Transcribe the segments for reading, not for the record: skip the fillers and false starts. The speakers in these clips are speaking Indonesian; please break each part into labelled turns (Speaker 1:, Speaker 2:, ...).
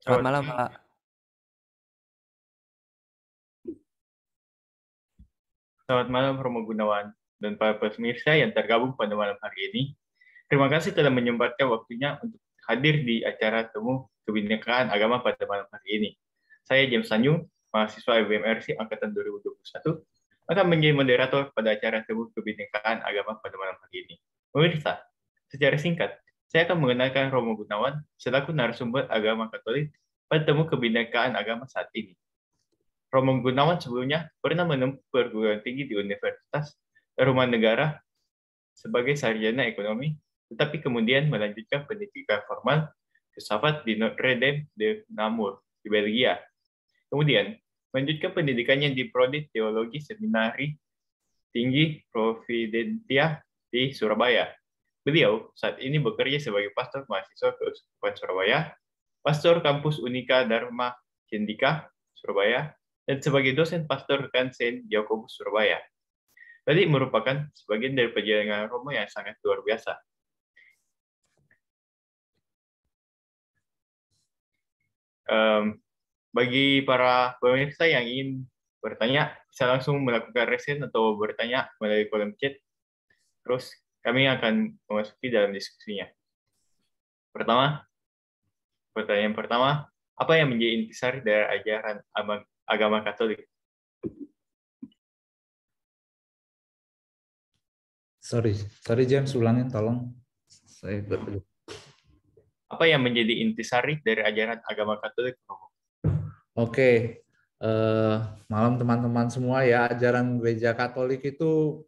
Speaker 1: Selamat
Speaker 2: Selamat
Speaker 1: malam, Pak.
Speaker 2: selamat malam Romo Gunawan dan para pemirsa yang tergabung pada malam hari ini. Terima kasih telah menyempatkan waktunya untuk hadir di acara Temu Kebinekaan Agama pada malam hari ini. Saya James Sanyu, mahasiswa FBMRC Angkatan 2021, akan menjadi moderator pada acara Temu Kebinekaan Agama pada malam hari ini. Pemirsa, secara singkat, saya akan mengenalkan Romo Gunawan selaku narasumber agama Katolik pada Temu Kebinekaan Agama saat ini. Romo Gunawan sebelumnya pernah menempuh perguruan tinggi di Universitas Taruman Negara sebagai sarjana ekonomi, tetapi kemudian melanjutkan pendidikan formal filsafat di Notre Dame de Namur di Belgia. Kemudian melanjutkan pendidikannya di Prodi Teologi Seminari Tinggi Providentia di Surabaya. Beliau saat ini bekerja sebagai pastor mahasiswa Keuskupan Surabaya, pastor kampus Unika Dharma Cendika Surabaya, dan sebagai dosen pastor rekan Saint Yakobus Surabaya. Tadi merupakan sebagian dari perjalanan Romo yang sangat luar biasa. Bagi para pemirsa yang ingin bertanya, bisa langsung melakukan raise atau bertanya melalui kolom chat. Terus kami akan memasuki dalam diskusinya. Pertanyaan pertama, apa yang menjadi intisari dari ajaran agama Katolik?
Speaker 3: Sorry James, ulangin tolong.
Speaker 2: Apa yang menjadi intisari dari ajaran agama Katolik?
Speaker 3: Oke, malam teman-teman semua ya. Ajaran Gereja Katolik itu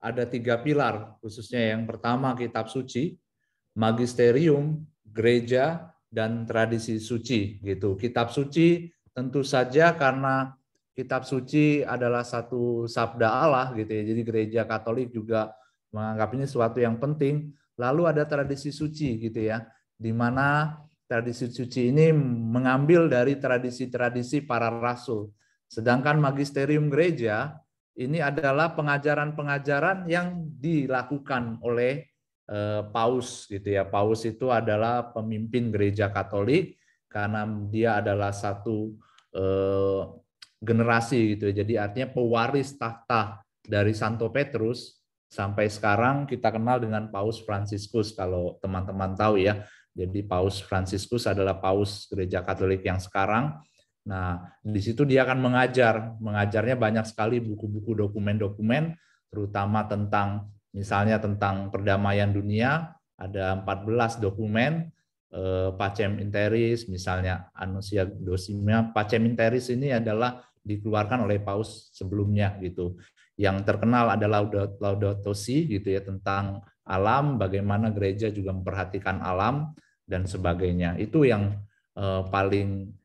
Speaker 3: ada 3 pilar, khususnya yang pertama kitab suci, magisterium, gereja, dan tradisi suci gitu. Kitab suci tentu saja karena kitab suci adalah satu sabda Allah gitu ya. Jadi Gereja Katolik juga menganggap ini sesuatu yang penting. Lalu ada tradisi suci gitu ya, di mana tradisi suci ini mengambil dari tradisi-tradisi para rasul. Sedangkan magisterium gereja ini adalah pengajaran-pengajaran yang dilakukan oleh Paus gitu ya. Paus itu adalah pemimpin gereja Katolik karena dia adalah satu generasi gitu ya. Jadi artinya pewaris tahta dari Santo Petrus sampai sekarang kita kenal dengan Paus Fransiskus kalau teman-teman tahu ya. Jadi Paus Fransiskus adalah Paus Gereja Katolik yang sekarang. Nah, di situ dia akan mengajarnya banyak sekali buku-buku dokumen-dokumen, terutama tentang misalnya tentang perdamaian dunia, ada 14 dokumen, Pacem in Terris, misalnya Annuncia Docima. Pacem in Terris ini adalah dikeluarkan oleh Paus sebelumnya gitu. Yang terkenal adalah Laudato Si gitu ya, tentang alam, bagaimana gereja juga memperhatikan alam dan sebagainya. Itu yang paling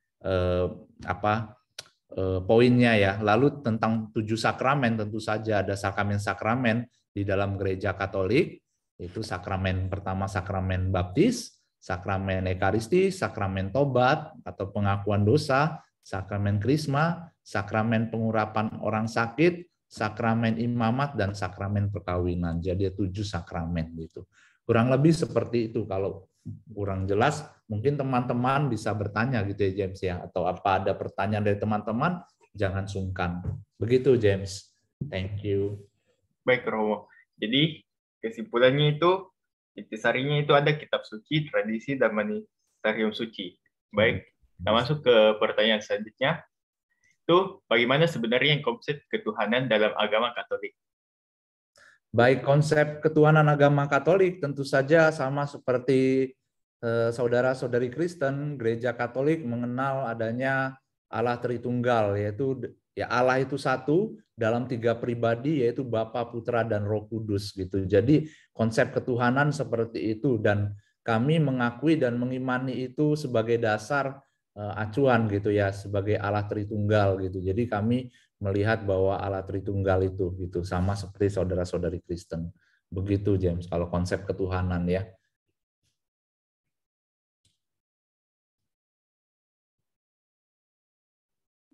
Speaker 3: poinnya ya. Lalu tentang 7 sakramen, tentu saja ada sakramen-sakramen di dalam gereja Katolik. Itu sakramen pertama, sakramen baptis, sakramen ekaristi, sakramen tobat atau pengakuan dosa, sakramen krisma, sakramen pengurapan orang sakit, sakramen imamat, dan sakramen perkawinan. Jadi 7 sakramen gitu. Kurang lebih seperti itu. Kalau kurang jelas, mungkin teman-teman bisa bertanya gitu ya James ya. Atau apa ada pertanyaan dari teman-teman, jangan sungkan. Begitu James. Thank you.
Speaker 2: Baik Romo. Jadi kesimpulannya itu, intisarinya itu ada kitab suci, tradisi, dan magisterium suci. Baik, kita masuk ke pertanyaan selanjutnya. Itu bagaimana sebenarnya konsep ketuhanan dalam agama Katolik?
Speaker 3: Baik, konsep ketuhanan agama Katolik tentu saja sama seperti saudara-saudari Kristen. Gereja Katolik mengenal adanya Allah Tritunggal, yaitu ya Allah itu satu dalam 3 pribadi, yaitu Bapa, Putra, dan Roh Kudus gitu. Jadi konsep ketuhanan seperti itu, dan kami mengakui dan mengimani itu sebagai dasar acuan gitu ya, sebagai Allah Tritunggal gitu. Jadi kami melihat bahwa Allah Tritunggal itu gitu, sama seperti saudara-saudari Kristen. Begitu James kalau konsep ketuhanan ya.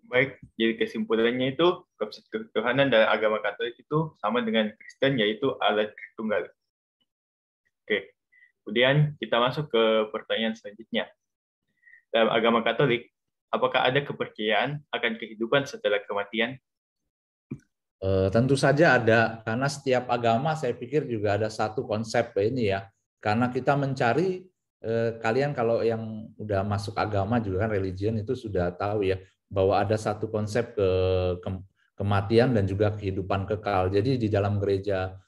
Speaker 2: Baik, jadi kesimpulannya itu konsep ketuhanan dalam agama Katolik itu sama dengan Kristen, yaitu Allah Tritunggal. Oke, kemudian kita masuk ke pertanyaan selanjutnya. dalam agama Katolik, apakah ada kepercayaan akan kehidupan setelah kematian?
Speaker 3: Tentu saja ada, karena setiap agama saya pikir juga ada satu konsep ini ya. Karena kita mencari, kalian kalau yang udah masuk agama juga kan religion itu sudah tahu ya, bahwa ada satu konsep kematian dan juga kehidupan kekal. Jadi di dalam gereja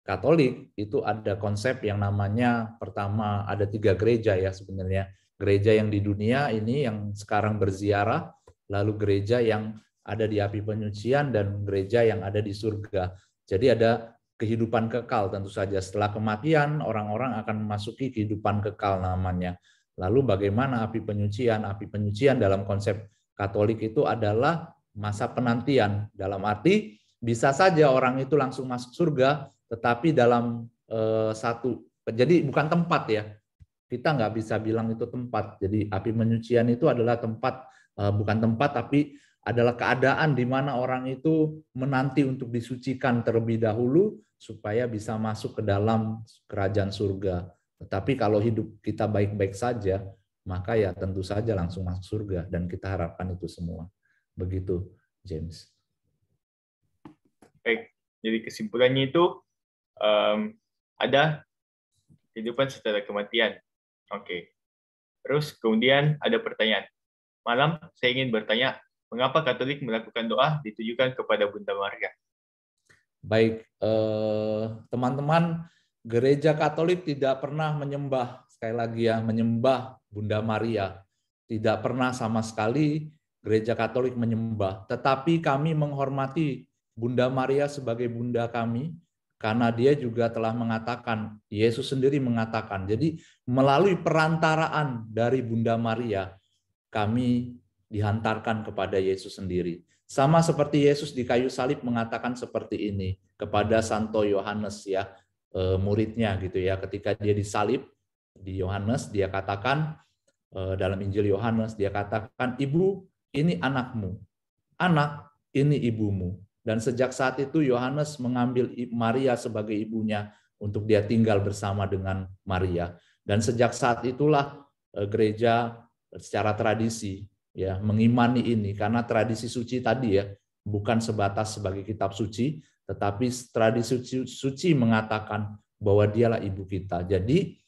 Speaker 3: Katolik itu ada konsep yang namanya, pertama ada 3 gereja ya sebenarnya. Gereja yang di dunia ini yang sekarang berziarah, lalu gereja yang ada di api penyucian, dan gereja yang ada di surga. Jadi ada kehidupan kekal tentu saja. Setelah kematian, orang-orang akan memasuki kehidupan kekal namanya. Lalu bagaimana api penyucian? Api penyucian dalam konsep Katolik itu adalah masa penantian. Dalam arti bisa saja orang itu langsung masuk surga, tetapi dalam jadi bukan tempat ya. Kita nggak bisa bilang itu tempat. Jadi api penyucian itu adalah tempat, bukan tempat, tapi adalah keadaan di mana orang itu menanti untuk disucikan terlebih dahulu supaya bisa masuk ke dalam kerajaan surga. Tetapi kalau hidup kita baik-baik saja, maka ya tentu saja langsung masuk surga, dan kita harapkan itu semua. Begitu, James.
Speaker 2: Baik, jadi kesimpulannya itu ada kehidupan setelah kematian. Oke. Terus kemudian ada pertanyaan. Malam saya ingin bertanya, mengapa Katolik melakukan doa ditujukan kepada Bunda Maria?
Speaker 3: Baik, teman-teman, gereja Katolik tidak pernah menyembah, sekali lagi ya, menyembah Bunda Maria. Tidak pernah sama sekali gereja Katolik menyembah. Tetapi kami menghormati Bunda Maria sebagai Bunda kami, karena dia juga telah mengatakan, Yesus sendiri mengatakan, jadi melalui perantaraan dari Bunda Maria, kami dihantarkan kepada Yesus sendiri. Sama seperti Yesus di kayu salib mengatakan seperti ini kepada Santo Yohanes ya, muridnya gitu ya, ketika dia disalib di Yohanes, dia katakan dalam Injil Yohanes, dia katakan, "Ibu, ini anakmu. Anak, ini ibumu." Dan sejak saat itu Yohanes mengambil Maria sebagai ibunya untuk dia tinggal bersama dengan Maria. Dan sejak saat itulah gereja secara tradisi ya mengimani ini, karena tradisi suci tadi ya bukan sebatas sebagai kitab suci, tetapi tradisi suci mengatakan bahwa dialah ibu kita. Jadi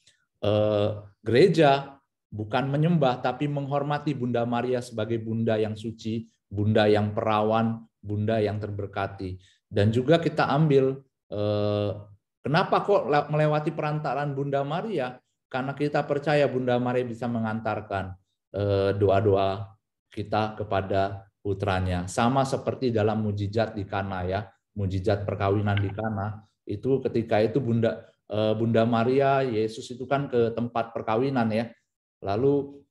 Speaker 3: gereja bukan menyembah tapi menghormati Bunda Maria sebagai bunda yang suci, bunda yang perawan, bunda yang terberkati. Dan juga kita ambil kenapa kok melewati perantaraan Bunda Maria? Karena kita percaya Bunda Maria bisa mengantarkan doa-doa kita kepada putranya. Sama seperti dalam mujizat di Kana ya, mujizat perkawinan di Kana, itu ketika itu Bunda Maria, Yesus itu kan ke tempat perkawinan ya. Lalu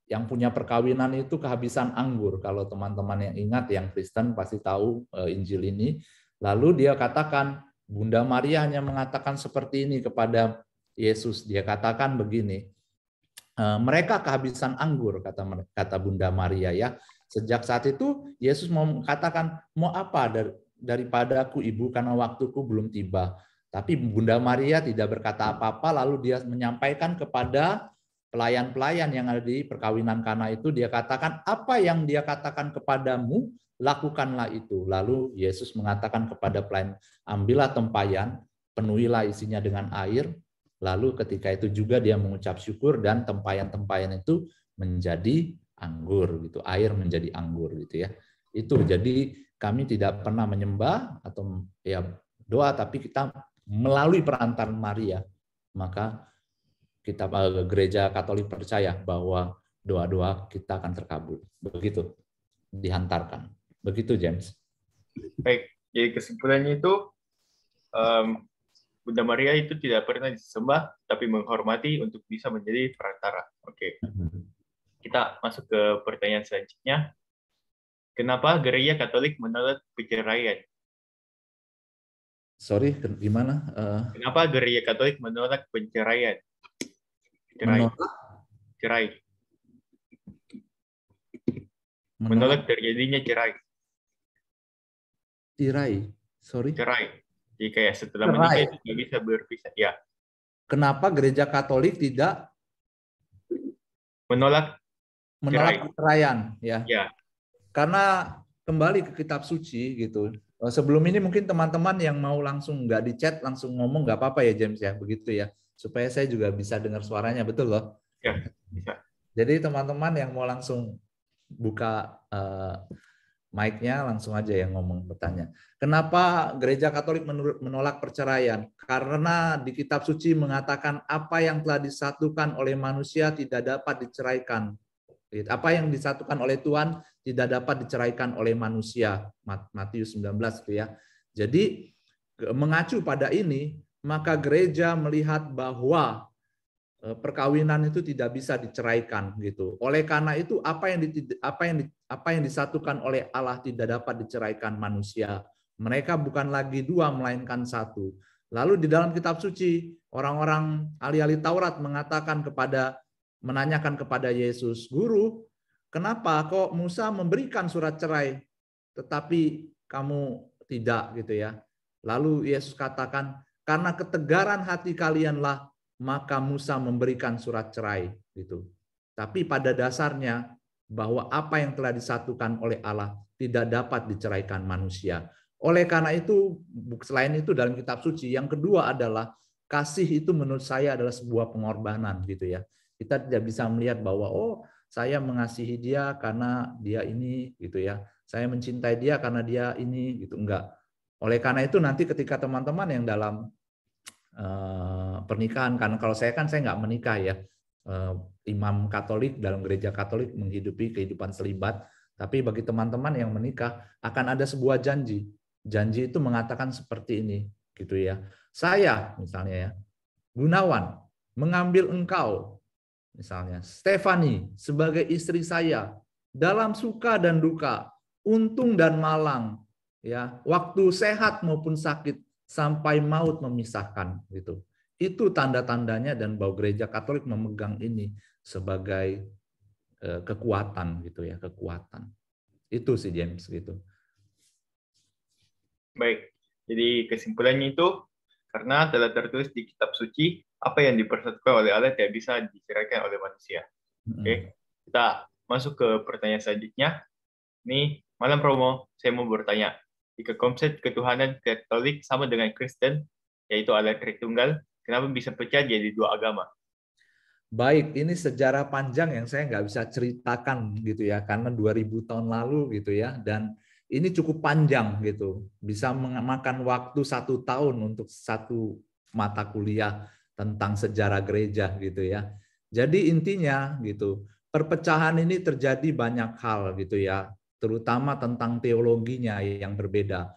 Speaker 3: yang punya perkawinan itu kehabisan anggur. Kalau teman-teman yang ingat, yang Kristen pasti tahu Injil ini. Lalu dia katakan, Bunda Maria hanya mengatakan seperti ini kepada Yesus. Dia katakan begini, mereka kehabisan anggur, kata Bunda Maria ya. Sejak saat itu Yesus mau mengatakan, mau apa daripada aku ibu, karena waktuku belum tiba. Tapi Bunda Maria tidak berkata apa-apa, lalu dia menyampaikan kepada pelayan-pelayan yang ada di perkawinan Kana itu, dia katakan, apa yang dia katakan kepadamu, lakukanlah itu. Lalu Yesus mengatakan kepada pelayan, ambillah tempayan, penuhilah isinya dengan air. Lalu ketika itu juga dia mengucap syukur, dan tempayan-tempayan itu menjadi anggur gitu, air menjadi anggur gitu ya. Itu jadi kami tidak pernah menyembah atau ya doa, tapi kita melalui perantaraan Maria, maka kita gereja Katolik percaya bahwa doa-doa kita akan terkabul. Begitu dihantarkan. Begitu James.
Speaker 2: Baik, jadi kesimpulannya itu Bunda Maria itu tidak pernah disembah, tapi menghormati untuk bisa menjadi perantara. Oke. Kita masuk ke pertanyaan selanjutnya. Kenapa gereja Katolik menolak perceraian?
Speaker 3: Sorry, gimana?
Speaker 2: Kenapa gereja Katolik menolak perceraian? Menolak terjadinya cerai. Cerai. Jadi kayak setelah menikah itu nggak bisa berpisah. Ya.
Speaker 3: Kenapa gereja Katolik tidak
Speaker 2: menolak cerai.
Speaker 3: perceraian, ya.
Speaker 2: Ya,
Speaker 3: Karena kembali ke kitab suci gitu. Sebelum ini mungkin teman-teman yang mau langsung nggak di chat langsung ngomong nggak apa-apa ya James ya, begitu ya, supaya saya juga bisa dengar suaranya, betul loh.
Speaker 2: ya, bisa.
Speaker 3: Jadi teman-teman yang mau langsung buka mic-nya langsung aja yang ngomong bertanya. Kenapa gereja Katolik menolak perceraian? Karena di kitab suci mengatakan apa yang telah disatukan oleh manusia tidak dapat diceraikan. Apa yang disatukan oleh Tuhan tidak dapat diceraikan oleh manusia. Matius 19 itu ya. Jadi mengacu pada ini, maka gereja melihat bahwa perkawinan itu tidak bisa diceraikan gitu. Oleh karena itu apa yang disatukan oleh Allah tidak dapat diceraikan manusia. Mereka bukan lagi dua melainkan satu. Lalu di dalam kitab suci orang-orang ahli-ahli Taurat menanyakan kepada Yesus, "Guru, kenapa kok Musa memberikan surat cerai tetapi kamu tidak?" gitu ya. Lalu Yesus katakan, "Karena ketegaran hati kalianlah maka Musa memberikan surat cerai gitu. Tapi pada dasarnya bahwa apa yang telah disatukan oleh Allah tidak dapat diceraikan manusia. Oleh karena itu, selain itu dalam kitab suci, yang kedua adalah kasih itu menurut saya adalah sebuah pengorbanan gitu ya. Kita tidak bisa melihat bahwa oh saya mengasihi dia karena dia ini gitu ya. Saya mencintai dia karena dia ini gitu, enggak. Oleh karena itu nanti ketika teman-teman yang dalam pernikahan, karena kalau saya nggak menikah ya, imam Katolik dalam gereja Katolik menghidupi kehidupan selibat, tapi bagi teman-teman yang menikah akan ada sebuah janji. Janji itu mengatakan seperti ini gitu ya. Saya misalnya ya, Gunawan mengambil engkau misalnya Stefani sebagai istri saya dalam suka dan duka, untung dan malang, ya, waktu sehat maupun sakit sampai maut memisahkan gitu. Itu tanda-tandanya dan bahwa gereja Katolik memegang ini sebagai kekuatan gitu ya, kekuatan. Itu sih James gitu.
Speaker 2: Baik. Jadi kesimpulannya itu karena telah tertulis di kitab suci apa yang dipersatukan oleh Allah tidak bisa diceraikan oleh manusia. Oke. Kita masuk ke pertanyaan selanjutnya. Ini malam promo, saya mau bertanya. Jika konsep ketuhanan Katolik sama dengan Kristen, yaitu Allah Tritunggal, kenapa bisa pecah jadi dua agama?
Speaker 3: Baik, ini sejarah panjang yang saya nggak bisa ceritakan gitu ya, karena 2000 tahun lalu gitu ya, dan ini cukup panjang gitu, bisa memakan waktu 1 tahun untuk satu mata kuliah tentang sejarah gereja gitu ya. Jadi intinya gitu, perpecahan ini terjadi banyak hal gitu ya, terutama tentang teologinya yang berbeda.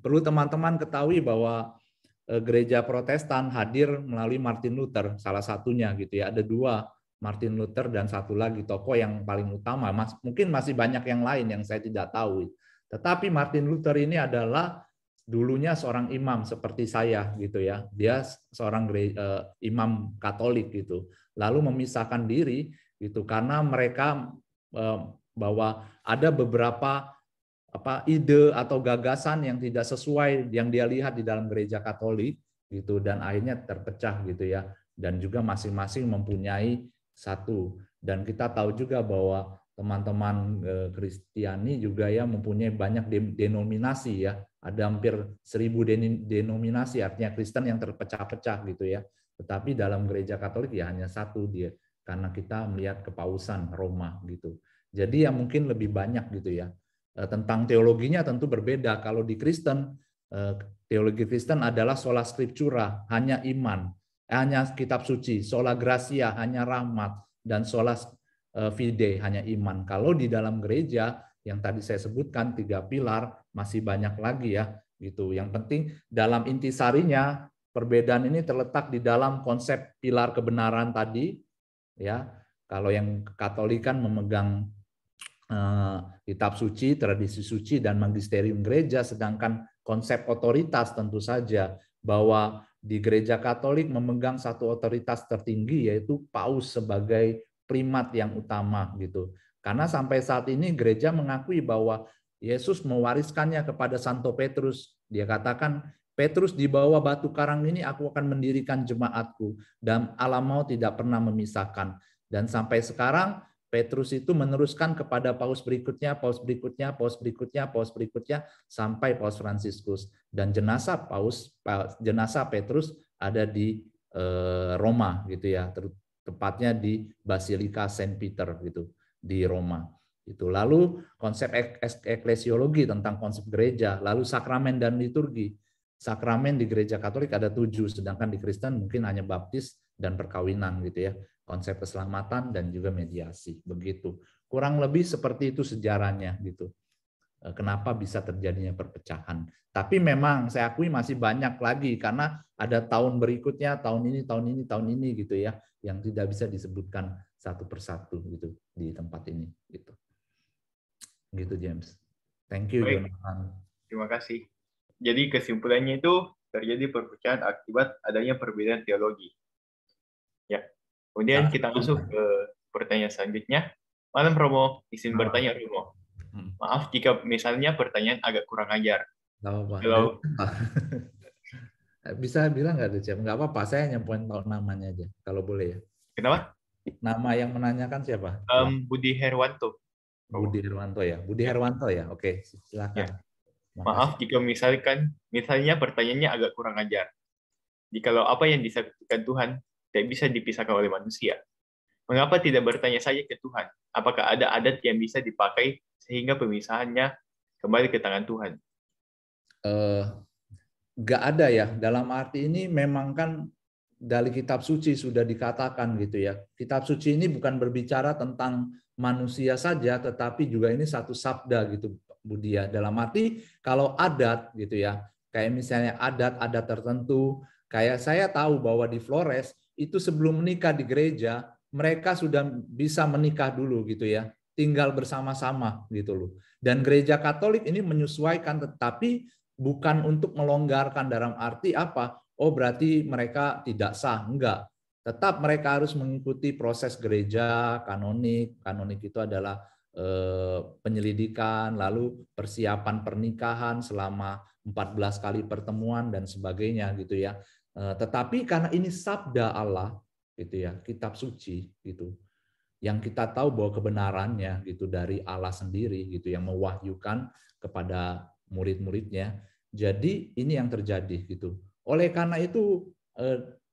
Speaker 3: Perlu teman-teman ketahui bahwa gereja Protestan hadir melalui Martin Luther, salah satunya gitu ya. Ada 2, Martin Luther dan satu lagi tokoh yang paling utama. Mungkin masih banyak yang lain yang saya tidak tahu. Tetapi Martin Luther ini adalah dulunya seorang imam seperti saya gitu ya. Dia seorang imam Katolik gitu. Lalu memisahkan diri gitu karena mereka bahwa ada beberapa ide atau gagasan yang tidak sesuai yang dia lihat di dalam gereja Katolik gitu, dan akhirnya terpecah gitu ya, dan juga masing-masing mempunyai satu. Dan kita tahu juga bahwa teman-teman Kristiani juga ya mempunyai banyak denominasi ya, ada hampir 1000 denominasi, artinya Kristen yang terpecah-pecah gitu ya. Tetapi dalam gereja Katolik ya hanya satu dia, karena kita melihat kepausan Roma gitu. Jadi ya mungkin lebih banyak gitu ya. Tentang teologinya tentu berbeda. Kalau di Kristen, teologi Kristen adalah sola scriptura, hanya iman, hanya kitab suci, sola gratia, hanya rahmat, dan sola fide, hanya iman. Kalau di dalam gereja yang tadi saya sebutkan 3 pilar, masih banyak lagi ya gitu. Yang penting dalam intisarinya perbedaan ini terletak di dalam konsep pilar kebenaran tadi ya. Kalau yang Katolik kan memegang kitab suci, tradisi suci, dan magisterium gereja, sedangkan konsep otoritas tentu saja bahwa di gereja Katolik memegang satu otoritas tertinggi yaitu paus sebagai primat yang utama gitu. Karena sampai saat ini gereja mengakui bahwa Yesus mewariskannya kepada Santo Petrus. Dia katakan, Petrus, di bawah batu karang ini aku akan mendirikan jemaatku dan alam maut tidak pernah memisahkan. Dan sampai sekarang Petrus itu meneruskan kepada paus berikutnya, paus berikutnya, paus berikutnya, paus berikutnya sampai Paus Fransiskus. Dan jenazah Petrus ada di Roma gitu ya, tepatnya di Basilika Saint Peter gitu di Roma. Itu lalu konsep eklesiologi tentang konsep gereja, lalu sakramen dan liturgi. Sakramen di gereja Katolik ada 7, sedangkan di Kristen mungkin hanya baptis dan perkawinan gitu ya. Konsep keselamatan dan juga mediasi, begitu. Kurang lebih seperti itu sejarahnya gitu. Kenapa bisa terjadinya perpecahan. Tapi memang saya akui masih banyak lagi karena ada tahun berikutnya, tahun ini, tahun ini, tahun ini gitu ya, yang tidak bisa disebutkan satu persatu gitu di tempat ini gitu. Gitu James. Thank you
Speaker 2: Baik,
Speaker 3: Jonathan.
Speaker 2: terima kasih. Jadi kesimpulannya itu terjadi perpecahan akibat adanya perbedaan teologi. Ya. Kemudian kita masuk ke pertanyaan selanjutnya. Malam Romo, izin bertanya Romo. Maaf jika misalnya pertanyaan agak kurang ajar. Kalau
Speaker 3: bisa bilang nggak Cem? Nggak apa-apa, saya hanya poin tahu namanya aja, kalau boleh ya.
Speaker 2: Kenapa?
Speaker 3: Nama yang menanyakan siapa?
Speaker 2: Budi Herwanto.
Speaker 3: Budi Herwanto ya. Budi Herwanto ya. Oke, silakan.
Speaker 2: Ya. Maaf jika misalnya pertanyaannya agak kurang ajar. Jikalau apa yang disaktikan Tuhan tidak bisa dipisahkan oleh manusia, mengapa tidak bertanya saja ke Tuhan? Apakah ada adat yang bisa dipakai sehingga pemisahannya kembali ke tangan Tuhan?
Speaker 3: Nggak ada ya. Dalam arti ini memang kan dari kitab suci sudah dikatakan gitu ya. Kitab suci ini bukan berbicara tentang manusia saja, tetapi juga ini satu sabda gitu, Budi ya. Dalam arti kalau adat gitu ya, kayak misalnya adat-adat tertentu, kayak saya tahu bahwa di Flores itu sebelum menikah di gereja, mereka sudah bisa menikah dulu gitu ya, tinggal bersama-sama gitu loh. Dan gereja Katolik ini menyesuaikan, tetapi bukan untuk melonggarkan dalam arti apa? Oh berarti mereka tidak sah, enggak. Tetap mereka harus mengikuti proses gereja kanonik. Kanonik itu adalah penyelidikan, lalu persiapan pernikahan selama 14 kali pertemuan dan sebagainya gitu ya. Tetapi karena ini sabda Allah gitu ya, kitab suci gitu, yang kita tahu bahwa kebenarannya gitu dari Allah sendiri gitu yang mewahyukan kepada murid-muridnya. Jadi ini yang terjadi gitu. Oleh karena itu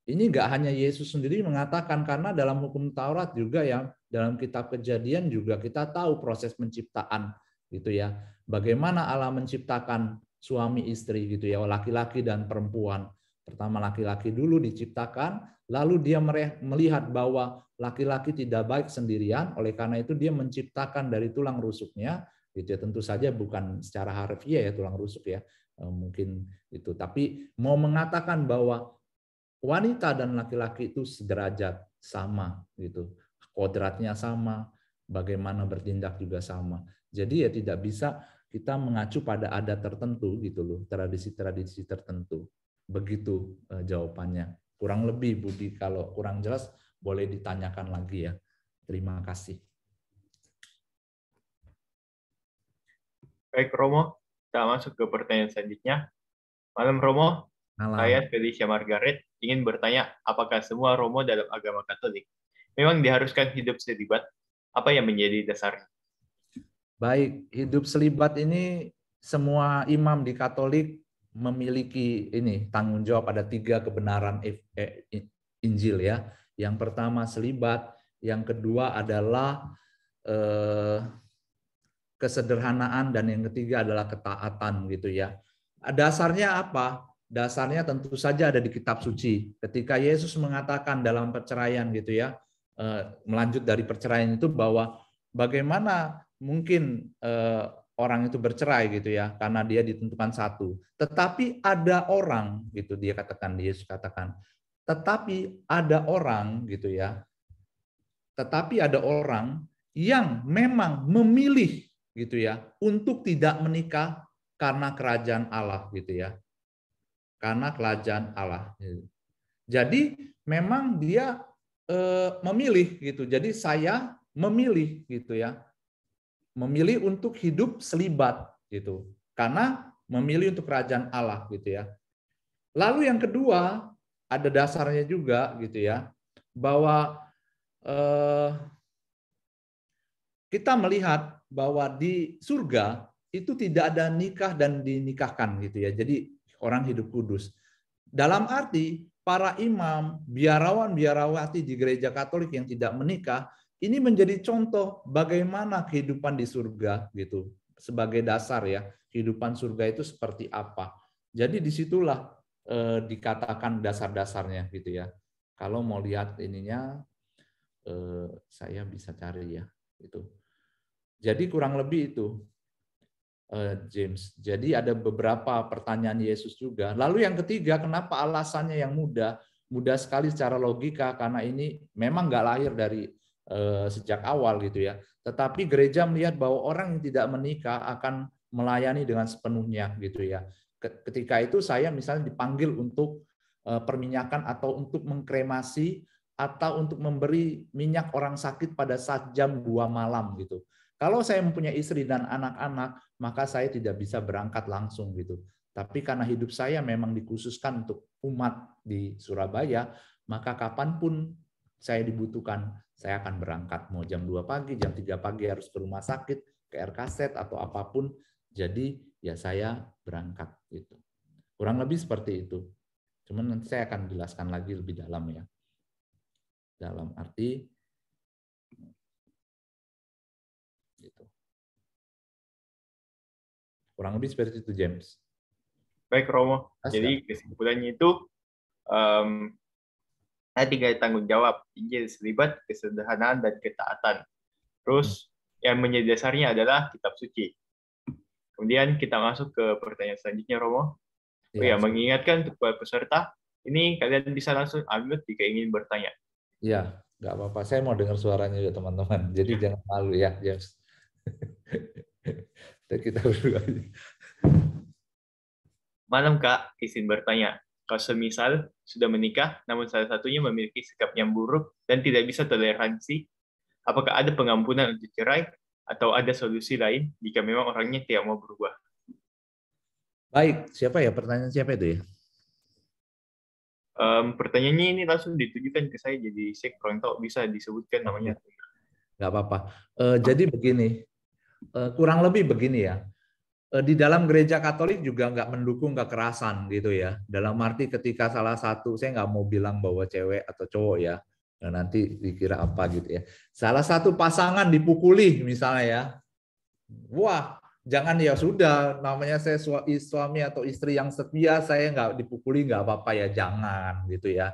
Speaker 3: ini nggak hanya Yesus sendiri mengatakan, karena dalam hukum Taurat juga ya, dalam kitab Kejadian juga kita tahu proses penciptaan gitu ya. Bagaimana Allah menciptakan suami istri gitu ya, laki-laki dan perempuan. Pertama laki-laki dulu diciptakan, lalu dia melihat bahwa laki-laki tidak baik sendirian, oleh karena itu dia menciptakan dari tulang rusuknya, gitu ya. Tentu saja bukan secara harfiah ya tulang rusuk ya, mungkin itu. Tapi mau mengatakan bahwa wanita dan laki-laki itu sederajat, sama gitu, kodratnya sama, bagaimana bertindak juga sama. Jadi ya tidak bisa kita mengacu pada adat tertentu gitu loh, tradisi-tradisi tertentu. Begitu jawabannya. Kurang lebih Budi, kalau kurang jelas boleh ditanyakan lagi ya. Terima kasih.
Speaker 2: Baik Romo, kita masuk ke pertanyaan selanjutnya. Malam Romo, saya Felicia Margaret ingin bertanya, apakah semua Romo dalam agama Katolik memang diharuskan hidup selibat? Apa yang menjadi dasarnya?
Speaker 3: Baik, hidup selibat ini semua imam di Katolik memiliki ini tanggung jawab, ada 3 kebenaran Injil ya. Yang pertama selibat, yang kedua adalah kesederhanaan, dan yang ketiga adalah ketaatan gitu ya. Dasarnya apa? Dasarnya tentu saja ada di kitab suci. Ketika Yesus mengatakan dalam perceraian gitu ya, melanjut dari perceraian itu, bahwa bagaimana mungkin orang itu bercerai gitu ya, karena dia ditentukan satu. Tetapi ada orang gitu, dia katakan, Yesus katakan, tetapi ada orang gitu ya, tetapi ada orang yang memang memilih gitu ya untuk tidak menikah karena kerajaan Allah gitu ya. Karena kerajaan Allah. Jadi memang dia memilih gitu. Jadi saya memilih gitu ya. Memilih untuk hidup selibat gitu. Karena memilih untuk kerajaan Allah gitu ya. Lalu yang kedua, ada dasarnya juga gitu ya, bahwa kita melihat bahwa di surga itu tidak ada nikah dan dinikahkan gitu ya. Jadi orang hidup kudus. Dalam arti para imam, biarawan, biarawati di gereja Katolik yang tidak menikah ini menjadi contoh bagaimana kehidupan di surga gitu. Sebagai dasar ya, kehidupan surga itu seperti apa. Jadi disitulah dikatakan dasar-dasarnya gitu ya. Kalau mau lihat ininya saya bisa cari ya itu. Jadi kurang lebih itu, James. Jadi ada beberapa pertanyaan Yesus juga. Lalu yang ketiga, kenapa alasannya yang mudah? Mudah sekali secara logika, karena ini memang nggak lahir dari sejak awal gitu ya. Tetapi gereja melihat bahwa orang yang tidak menikah akan melayani dengan sepenuhnya gitu ya. Ketika itu saya misalnya dipanggil untuk perminyakan atau untuk mengkremasi atau untuk memberi minyak orang sakit pada saat jam 2 malam gitu. Kalau saya mempunyai istri dan anak-anak, maka saya tidak bisa berangkat langsung gitu. Tapi karena hidup saya memang dikhususkan untuk umat di Surabaya, maka kapanpun saya dibutuhkan, saya akan berangkat. Mau jam 2 pagi, jam 3 pagi harus ke rumah sakit, ke RKZ atau apapun. Jadi ya saya berangkat gitu. Kurang lebih seperti itu. Cuman nanti saya akan jelaskan lagi lebih dalam ya. Dalam arti gitu. Kurang lebih seperti itu, James.
Speaker 2: Baik, Romo. Jadi kesimpulannya itu ada 3 tanggung jawab: Injil, selibat, kesederhanaan, dan ketaatan. Terus yang menjadi dasarnya adalah kitab suci. Kemudian kita masuk ke pertanyaan selanjutnya, Romo. Ya, mengingatkan untuk para peserta, ini kalian bisa langsung unmute jika ingin bertanya.
Speaker 3: Iya, nggak apa-apa. Saya mau dengar suaranya juga teman-teman. Jadi jangan malu ya, James. Kita berdua.
Speaker 2: Malam Kak, izin bertanya. Kalau semisal sudah menikah, namun salah satunya memiliki sikap yang buruk dan tidak bisa toleransi, apakah ada pengampunan untuk cerai atau ada solusi lain jika memang orangnya tidak mau berubah?
Speaker 3: Baik, siapa ya? Pertanyaan siapa itu ya?
Speaker 2: Pertanyaannya ini langsung ditujukan ke saya, jadi saya kurang tahu bisa disebutkan namanya.
Speaker 3: Nggak apa-apa. Jadi begini, kurang lebih begini ya. Di dalam gereja Katolik juga nggak mendukung kekerasan gitu ya. Dalam arti ketika salah satu, saya nggak mau bilang bahwa cewek atau cowok ya, nanti dikira apa gitu ya. Salah satu pasangan dipukuli misalnya ya, wah jangan ya sudah, namanya saya suami atau istri yang setia, saya nggak dipukuli nggak apa-apa ya, jangan gitu ya.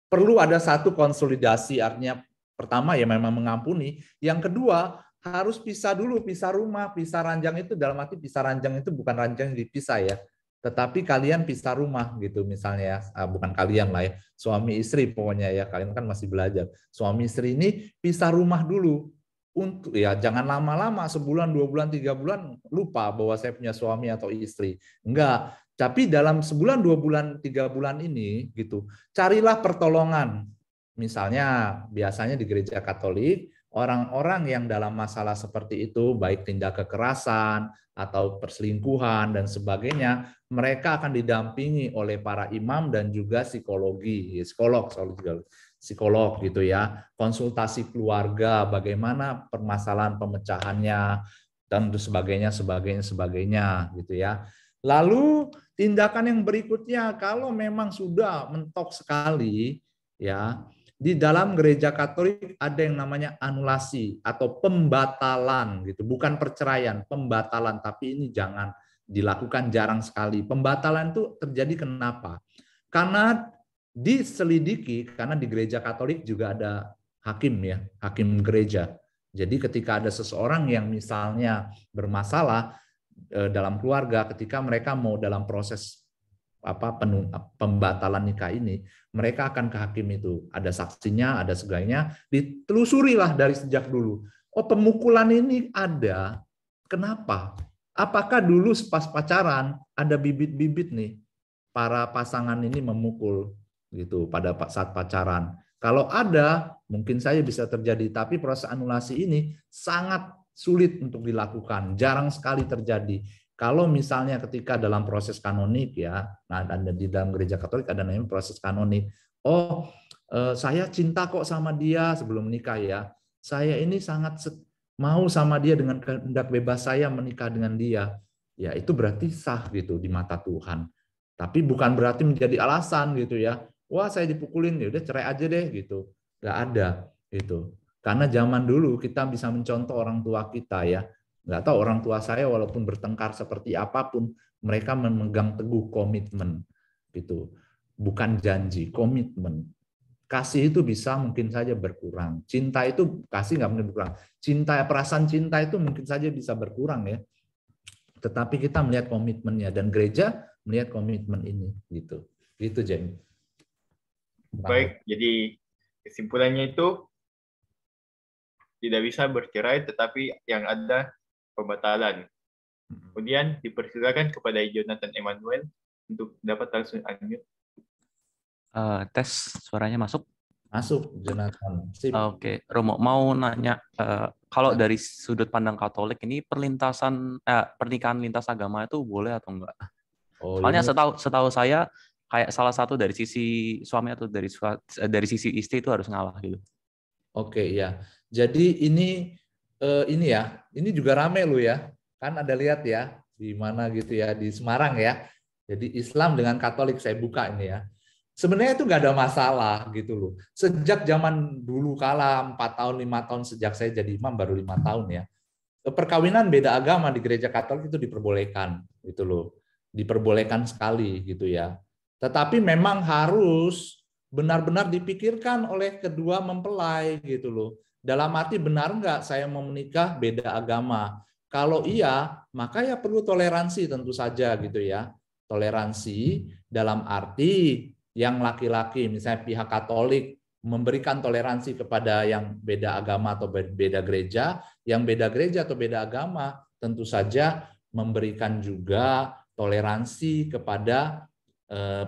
Speaker 3: Perlu ada satu konsolidasi, artinya pertama ya memang mengampuni, yang kedua harus pisah dulu, pisah rumah, pisah ranjang itu dalam arti pisah ranjang itu bukan ranjang dipisah ya, tetapi kalian pisah rumah gitu misalnya ya, bukan kalian lah ya, suami istri pokoknya ya, kalian kan masih belajar, suami istri ini pisah rumah dulu, untuk ya jangan lama-lama, sebulan, 2 bulan, 3 bulan lupa bahwa saya punya suami atau istri, enggak. Tapi dalam sebulan, 2 bulan, 3 bulan ini gitu, carilah pertolongan. Misalnya biasanya di gereja Katolik, orang-orang yang dalam masalah seperti itu, baik tindak kekerasan atau perselingkuhan dan sebagainya, mereka akan didampingi oleh para imam dan juga psikolog gitu ya, konsultasi keluarga, bagaimana permasalahan pemecahannya dan sebagainya gitu ya. Lalu tindakan yang berikutnya, kalau memang sudah mentok sekali ya, di dalam gereja Katolik ada yang namanya anulasi atau pembatalan gitu, bukan perceraian, pembatalan, tapi ini jangan dilakukan, jarang sekali. Pembatalan itu terjadi kenapa? Karena diselidiki, karena di gereja Katolik juga ada hakim ya, hakim gereja. Jadi ketika ada seseorang yang misalnya bermasalah dalam keluarga, ketika mereka mau dalam proses pembatalan nikah ini, mereka akan ke hakim itu. Ada saksinya, ada segalanya, ditelusurilah dari sejak dulu. Oh, pemukulan ini ada. Kenapa? Apakah dulu pas pacaran ada bibit-bibit nih para pasangan ini memukul gitu pada saat pacaran? Kalau ada, mungkin saja bisa terjadi, tapi proses anulasi ini sangat sulit untuk dilakukan, jarang sekali terjadi. Kalau misalnya ketika dalam proses kanonik ya, nah di dalam gereja Katolik ada namanya proses kanonik. Oh, saya cinta kok sama dia sebelum menikah ya. Saya ini sangat mau sama dia dengan kehendak bebas saya menikah dengan dia. Ya itu berarti sah gitu di mata Tuhan. Tapi bukan berarti menjadi alasan gitu ya. Wah saya dipukulin, ya udah cerai aja deh gitu. Nggak ada gitu. Karena zaman dulu kita bisa mencontoh orang tua kita ya. Nggak tahu orang tua saya walaupun bertengkar seperti apapun, mereka memegang teguh komitmen gitu. Bukan janji, komitmen. Kasih itu bisa mungkin saja berkurang. Cinta itu kasih nggak mungkin berkurang. Cinta, perasaan cinta itu mungkin saja bisa berkurang ya. Tetapi kita melihat komitmennya dan gereja melihat komitmen ini gitu. Gitu Jamie.
Speaker 2: Baik, jadi kesimpulannya itu tidak bisa bercerai tetapi yang ada pembatalan. Kemudian dipersilakan kepada Jonathan Emmanuel untuk dapat langsung unmute.
Speaker 1: Tes suaranya masuk?
Speaker 3: Masuk, Jonathan. Sip.
Speaker 1: Oke, Romo mau nanya, kalau dari sudut pandang Katolik ini pernikahan lintas agama itu boleh atau enggak? Soalnya setahu saya kayak salah satu dari sisi suami atau dari sisi istri itu harus ngalah gitu.
Speaker 3: Oke ya. Jadi ini ya, ini juga rame loh ya. Kan ada lihat ya di mana gitu ya di Semarang ya. Jadi Islam dengan Katolik saya buka ini ya. Sebenarnya itu nggak ada masalah gitu loh. Sejak zaman dulu kala 4 tahun 5 tahun sejak saya jadi imam baru 5 tahun ya. Perkawinan beda agama di gereja Katolik itu diperbolehkan gitu loh. Diperbolehkan sekali gitu ya. Tetapi memang harus benar-benar dipikirkan oleh kedua mempelai gitu loh. Dalam arti benar nggak saya mau menikah beda agama? Kalau iya, maka ya perlu toleransi tentu saja gitu ya. Toleransi dalam arti yang laki-laki misalnya pihak Katolik memberikan toleransi kepada yang beda agama atau beda gereja, yang beda gereja atau beda agama tentu saja memberikan juga toleransi kepada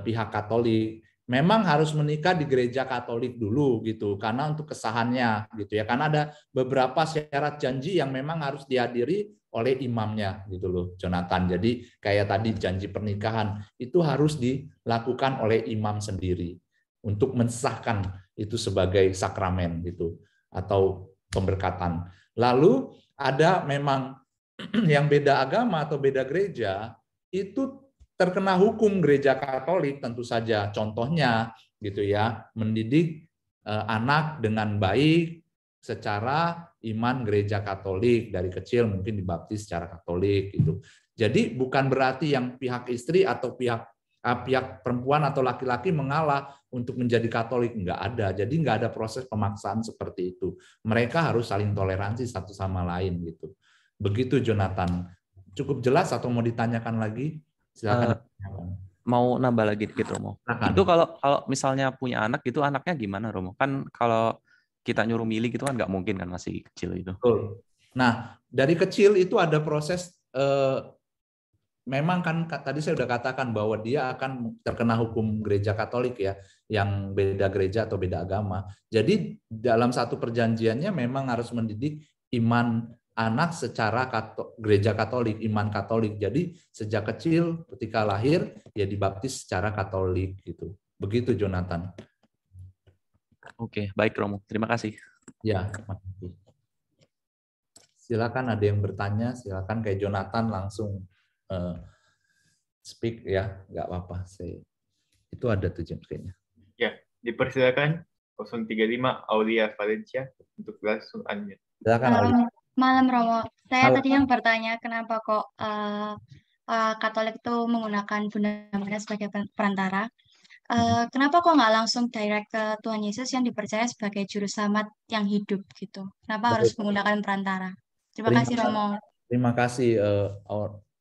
Speaker 3: pihak Katolik. Memang harus menikah di gereja Katolik dulu gitu karena untuk kesahannya gitu ya, karena ada beberapa syarat janji yang memang harus dihadiri oleh imamnya gitu loh Jonathan. Jadi kayak tadi janji pernikahan itu harus dilakukan oleh imam sendiri untuk mensahkan itu sebagai sakramen gitu atau pemberkatan. Lalu ada memang yang beda agama atau beda gereja itu terkena hukum gereja Katolik tentu saja. Contohnya gitu ya, mendidik anak dengan baik secara iman gereja Katolik dari kecil mungkin dibaptis secara Katolik gitu. Jadi bukan berarti yang pihak istri atau pihak perempuan atau laki-laki mengalah untuk menjadi Katolik, nggak ada. Jadi nggak ada proses pemaksaan seperti itu. Mereka harus saling toleransi satu sama lain gitu. Begitu Jonathan. Cukup jelas atau mau ditanyakan lagi? Silakan.
Speaker 1: Mau nambah lagi dikit Romo.
Speaker 3: Silakan.
Speaker 1: Itu kalau misalnya punya anak itu anaknya gimana Romo? Kan kalau kita nyuruh milih gitu kan nggak mungkin kan masih kecil itu.
Speaker 3: Betul. Nah, dari kecil itu ada proses memang kan tadi saya sudah katakan bahwa dia akan terkena hukum gereja Katolik ya, yang beda gereja atau beda agama. Jadi dalam satu perjanjiannya memang harus mendidik iman anak secara gereja Katolik, iman Katolik. Jadi sejak kecil ketika lahir ya dibaptis secara Katolik gitu. Begitu Jonathan.
Speaker 1: Oke, baik Romo. Terima kasih.
Speaker 3: Ya, makasih. Silakan ada yang bertanya, silakan kayak Jonathan langsung speak ya, nggak apa-apa. Itu ada tuh kayaknya.
Speaker 2: Ya, dipersilakan 035 Aulia Valencia untuk langsung unmute.
Speaker 3: Silakan Aulia.
Speaker 4: Malam Romo, saya tadi yang bertanya kenapa kok Katolik itu menggunakan Bunda Maria sebagai perantara. Kenapa kok nggak langsung direct ke Tuhan Yesus yang dipercaya sebagai juru selamat yang hidup gitu? Kenapa harus menggunakan perantara? Terima kasih Romo.
Speaker 3: Terima kasih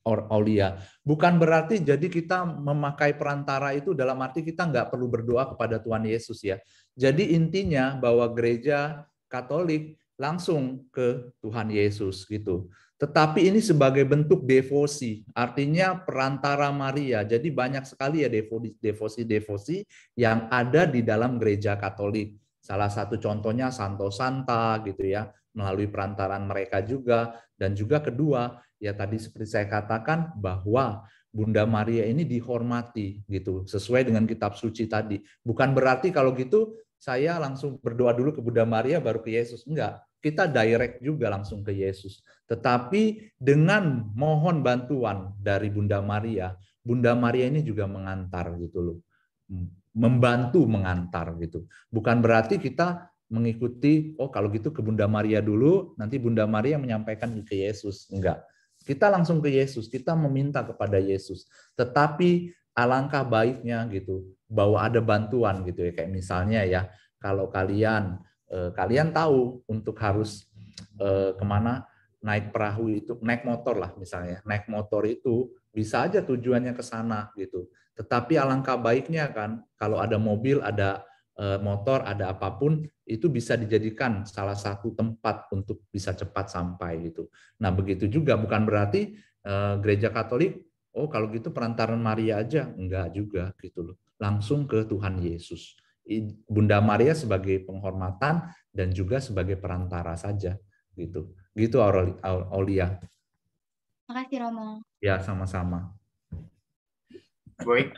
Speaker 3: Aulia. Bukan berarti jadi kita memakai perantara itu dalam arti kita nggak perlu berdoa kepada Tuhan Yesus ya. Jadi intinya bahwa gereja Katolik langsung ke Tuhan Yesus gitu. Tetapi ini sebagai bentuk devosi, artinya perantara Maria. Jadi banyak sekali ya devosi-devosi yang ada di dalam gereja Katolik. Salah satu contohnya Santo Santa gitu ya, melalui perantaraan mereka juga. Dan juga kedua, ya tadi seperti saya katakan bahwa Bunda Maria ini dihormati gitu, sesuai dengan kitab suci tadi. Bukan berarti kalau gitu saya langsung berdoa dulu ke Bunda Maria baru ke Yesus. Enggak, kita direct juga langsung ke Yesus. Tetapi dengan mohon bantuan dari Bunda Maria ini juga mengantar gitu loh. Membantu mengantar gitu. Bukan berarti kita mengikuti, oh kalau gitu ke Bunda Maria dulu, nanti Bunda Maria menyampaikan ke Yesus. Enggak. Kita langsung ke Yesus, kita meminta kepada Yesus. Tetapi alangkah baiknya gitu, bahwa ada bantuan gitu ya, kayak misalnya ya, kalau kalian tahu untuk harus kemana naik perahu itu, naik motor lah misalnya, naik motor itu bisa aja tujuannya ke sana gitu. Tetapi alangkah baiknya kan, kalau ada mobil, ada motor, ada apapun, itu bisa dijadikan salah satu tempat untuk bisa cepat sampai gitu. Nah begitu juga, bukan berarti gereja Katolik, oh kalau gitu perantaran Maria aja, enggak juga gitu loh. Langsung ke Tuhan Yesus. Bunda Maria sebagai penghormatan dan juga sebagai perantara saja gitu. Gitu Aulia.
Speaker 4: Makasih Romo.
Speaker 3: Ya, sama-sama.
Speaker 2: Baik.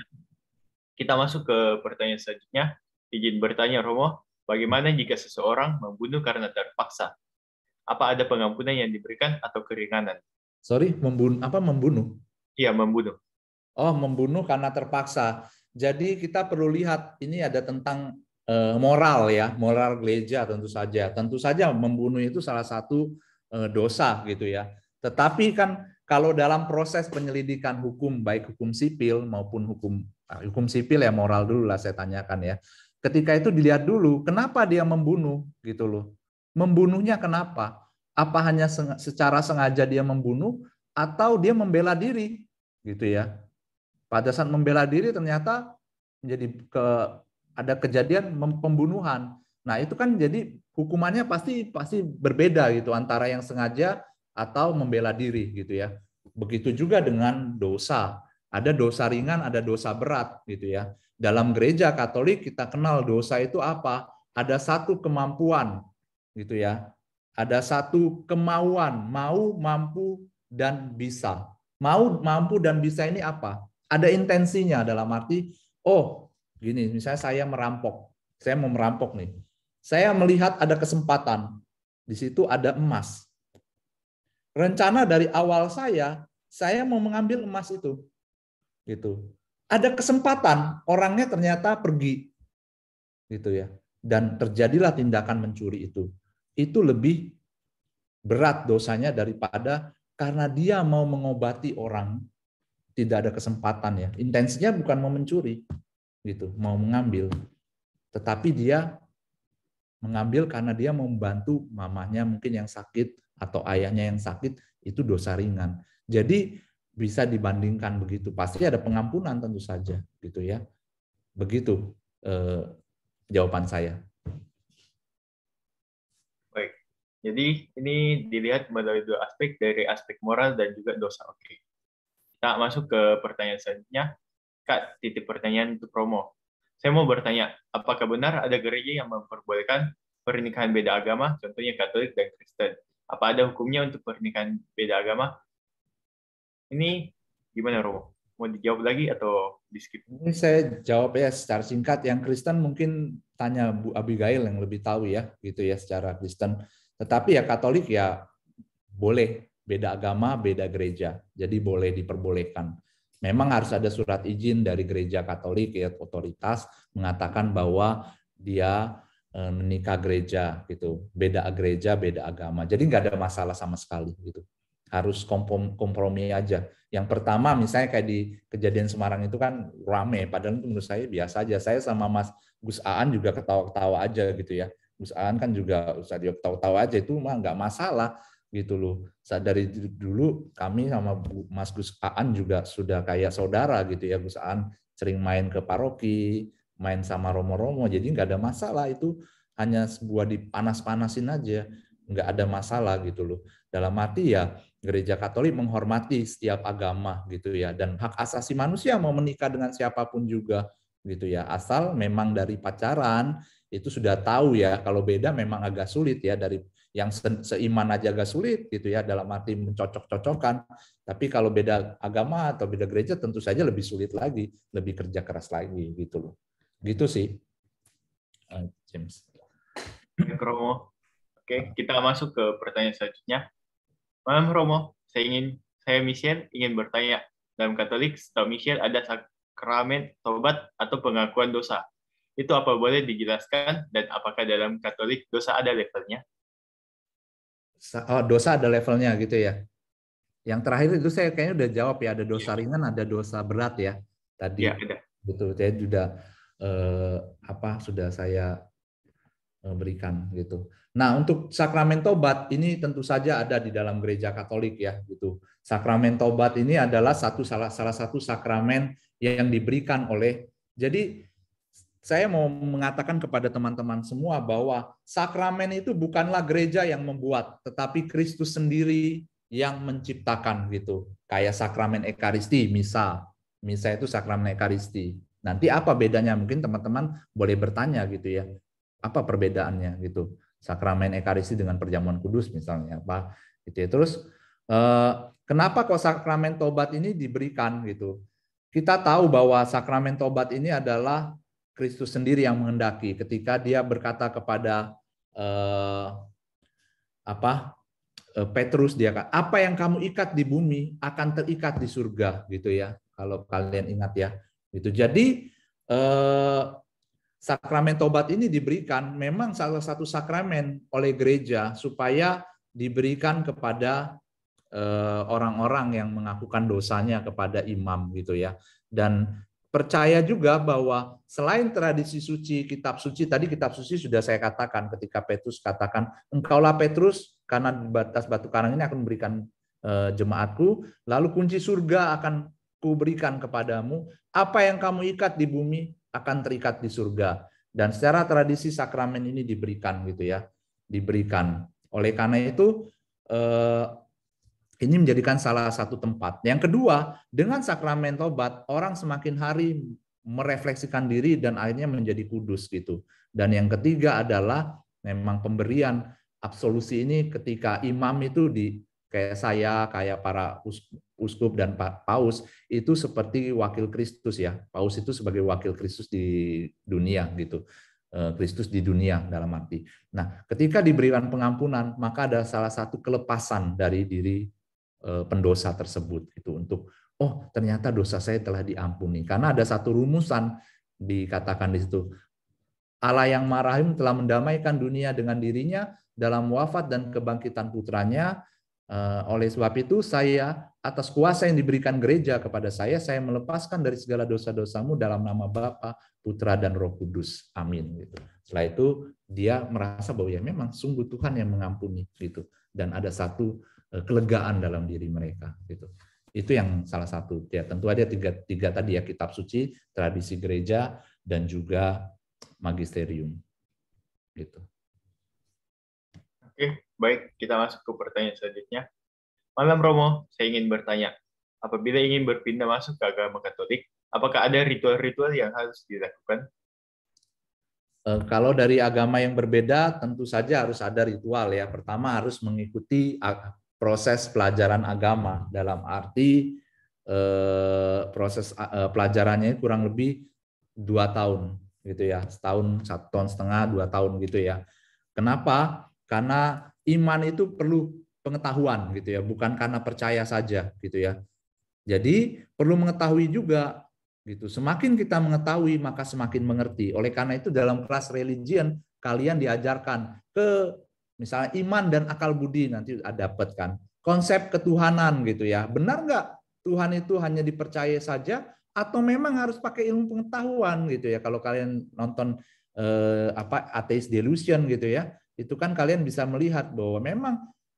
Speaker 2: Kita masuk ke pertanyaan selanjutnya. Izin bertanya Romo, bagaimana jika seseorang membunuh karena terpaksa? Apa ada pengampunan yang diberikan atau keringanan?
Speaker 3: Sorry, membunuh?
Speaker 2: Iya, membunuh.
Speaker 3: Oh, membunuh karena terpaksa. Jadi kita perlu lihat, ini ada tentang moral ya, moral gereja tentu saja. Tentu saja membunuh itu salah satu dosa gitu ya. Tetapi kan kalau dalam proses penyelidikan hukum, baik hukum sipil maupun hukum sipil ya, moral dulu lah saya tanyakan ya. Ketika itu dilihat dulu, kenapa dia membunuh gitu loh. Membunuhnya kenapa? Apa hanya secara sengaja dia membunuh atau dia membela diri gitu ya. Pada saat membela diri ternyata ada kejadian pembunuhan. Nah, itu kan jadi hukumannya pasti berbeda gitu antara yang sengaja atau membela diri gitu ya. Begitu juga dengan dosa. Ada dosa ringan, ada dosa berat gitu ya. Dalam gereja Katolik kita kenal dosa itu apa? Ada satu kemampuan gitu ya. Ada satu kemauan, mau, mampu, dan bisa. Mau, mampu, dan bisa ini apa? Ada intensinya dalam arti, oh gini, misalnya saya merampok, saya mau merampok nih. Saya melihat ada kesempatan, di situ ada emas. Rencana dari awal saya mau mengambil emas itu. Gitu. Ada kesempatan, orangnya ternyata pergi. Gitu ya. Dan terjadilah tindakan mencuri itu. Itu lebih berat dosanya daripada karena dia mau mengobati orang, tidak ada kesempatan ya. Intensinya bukan mau mencuri, gitu, mau mengambil. Tetapi dia mengambil karena dia mau membantu mamanya mungkin yang sakit atau ayahnya yang sakit, itu dosa ringan. Jadi bisa dibandingkan begitu. Pasti ada pengampunan tentu saja, gitu ya. Begitu jawaban saya.
Speaker 2: Baik. Jadi ini dilihat melalui dua aspek, dari aspek moral dan juga dosa. Oke. Kita masuk ke pertanyaan selanjutnya. Kak, titip pertanyaan untuk Romo. Saya mau bertanya, apakah benar ada gereja yang memperbolehkan pernikahan beda agama, contohnya Katolik dan Kristen? Apa ada hukumnya untuk pernikahan beda agama? Ini gimana, Romo? Mau dijawab lagi atau di-skip?
Speaker 3: Ini saya jawab ya secara singkat. Yang Kristen mungkin tanya Bu Abigail yang lebih tahu ya, gitu ya secara Kristen. Tetapi ya Katolik ya boleh, beda agama, beda gereja. Jadi boleh diperbolehkan. Memang harus ada surat izin dari gereja Katolik ya, otoritas mengatakan bahwa dia menikah gereja gitu. Beda gereja, beda agama. Jadi nggak ada masalah sama sekali gitu. Harus kompromi aja. Yang pertama misalnya kayak di kejadian Semarang itu kan rame, padahal itu menurut saya biasa aja. Saya sama Mas Gus Aan juga ketawa-ketawa aja gitu ya. Gus Aan kan juga usah dia ketawa-tawa aja, itu mah nggak masalah gitu loh. Dari dulu kami sama Mas Gus Aan juga sudah kayak saudara gitu ya. Gus Aan sering main ke paroki, main sama romo-romo, jadi nggak ada masalah. Itu hanya sebuah dipanas-panasin aja, nggak ada masalah gitu loh. Dalam arti ya gereja Katolik menghormati setiap agama gitu ya, dan hak asasi manusia mau menikah dengan siapapun juga gitu ya, asal memang dari pacaran itu sudah tahu ya. Kalau beda memang agak sulit ya, dari yang seiman aja agak sulit gitu ya, dalam arti mencocok-cocokkan. Tapi kalau beda agama atau beda gereja tentu saja lebih sulit lagi, lebih kerja keras lagi gitu loh. Gitu sih. James.
Speaker 2: Romo. Oke, kita masuk ke pertanyaan selanjutnya. Malam Romo, saya Michelle ingin bertanya. Dalam Katolik, setahu Michelle ada sakramen tobat atau pengakuan dosa. Itu apa boleh dijelaskan dan apakah dalam Katolik dosa ada levelnya?
Speaker 3: Oh, dosa ada levelnya gitu ya. Yang terakhir itu saya kayaknya udah jawab ya, ada dosa ringan, ada dosa berat ya. Tadi
Speaker 2: Ya, ada.
Speaker 3: gitu. Saya sudah sudah saya berikan gitu. Nah, untuk sakramen tobat ini tentu saja ada di dalam gereja Katolik ya gitu. Sakramen tobat ini adalah salah satu sakramen yang diberikan oleh. Jadi saya mau mengatakan kepada teman-teman semua bahwa sakramen itu bukanlah gereja yang membuat, tetapi Kristus sendiri yang menciptakan gitu. Kayak sakramen Ekaristi, misa. Misa itu sakramen Ekaristi. Nanti apa bedanya? Mungkin teman-teman boleh bertanya gitu ya. Apa perbedaannya gitu? Sakramen Ekaristi dengan perjamuan kudus misalnya apa gitu ya. Terus kenapa kok sakramen tobat ini diberikan gitu? Kita tahu bahwa sakramen tobat ini adalah Kristus sendiri yang menghendaki ketika dia berkata kepada Petrus, dia kata, apa yang kamu ikat di bumi akan terikat di surga gitu ya. Kalau kalian ingat ya. Gitu. Jadi sakramen tobat ini diberikan memang salah satu sakramen oleh gereja supaya diberikan kepada orang-orang yang mengakukan dosanya kepada imam gitu ya. Dan percaya juga bahwa selain tradisi suci, kitab suci, tadi kitab suci sudah saya katakan ketika Petrus katakan, engkaulah Petrus, karena di batas batu karang ini akan memberikan jemaatku, lalu kunci surga akan kuberikan kepadamu, apa yang kamu ikat di bumi akan terikat di surga. Dan secara tradisi sakramen ini diberikan gitu ya, diberikan. Oleh karena itu ini menjadikan salah satu tempat. Yang kedua, dengan sakramen tobat orang semakin hari merefleksikan diri dan akhirnya menjadi kudus gitu. Dan yang ketiga adalah memang pemberian absolusi ini ketika imam itu kayak saya, kayak para uskup dan paus itu seperti wakil Kristus ya. Paus itu sebagai wakil Kristus di dunia gitu. Kristus di dunia dalam arti. Nah, ketika diberikan pengampunan, maka ada salah satu kelepasan dari diri pendosa tersebut itu untuk ternyata dosa saya telah diampuni. Karena ada satu rumusan dikatakan di situ. Allah yang Maha Rahim telah mendamaikan dunia dengan dirinya dalam wafat dan kebangkitan putranya. Oleh sebab itu saya atas kuasa yang diberikan gereja kepada saya melepaskan dari segala dosa-dosamu dalam nama Bapa, Putra dan Roh Kudus. Amin gitu. Setelah itu dia merasa bahwa ya memang sungguh Tuhan yang mengampuni gitu. Dan ada satu kelegaan dalam diri mereka gitu. Itu yang salah satu. Ya tentu ada tiga tadi ya, kitab suci, tradisi gereja dan juga magisterium. Gitu.
Speaker 2: Oke, baik, kita masuk ke pertanyaan selanjutnya. Malam Romo, saya ingin bertanya, apabila ingin berpindah masuk ke agama Katolik, apakah ada ritual-ritual yang harus dilakukan?
Speaker 3: Kalau dari agama yang berbeda, tentu saja harus ada ritual ya. Pertama harus mengikuti proses pelajaran agama, dalam arti proses pelajarannya kurang lebih 2 tahun gitu ya, 1 tahun setengah, 2 tahun gitu ya. Kenapa? Karena iman itu perlu pengetahuan gitu ya, bukan karena percaya saja gitu ya. Jadi perlu mengetahui juga gitu. Semakin kita mengetahui maka semakin mengerti. Oleh karena itu dalam kelas religion kalian diajarkan ke misalnya iman dan akal budi, nanti dapat kan konsep ketuhanan gitu ya. Benar nggak Tuhan itu hanya dipercaya saja atau memang harus pakai ilmu pengetahuan gitu ya. Kalau kalian nonton Atheist Delusion gitu ya, itu kan kalian bisa melihat bahwa memang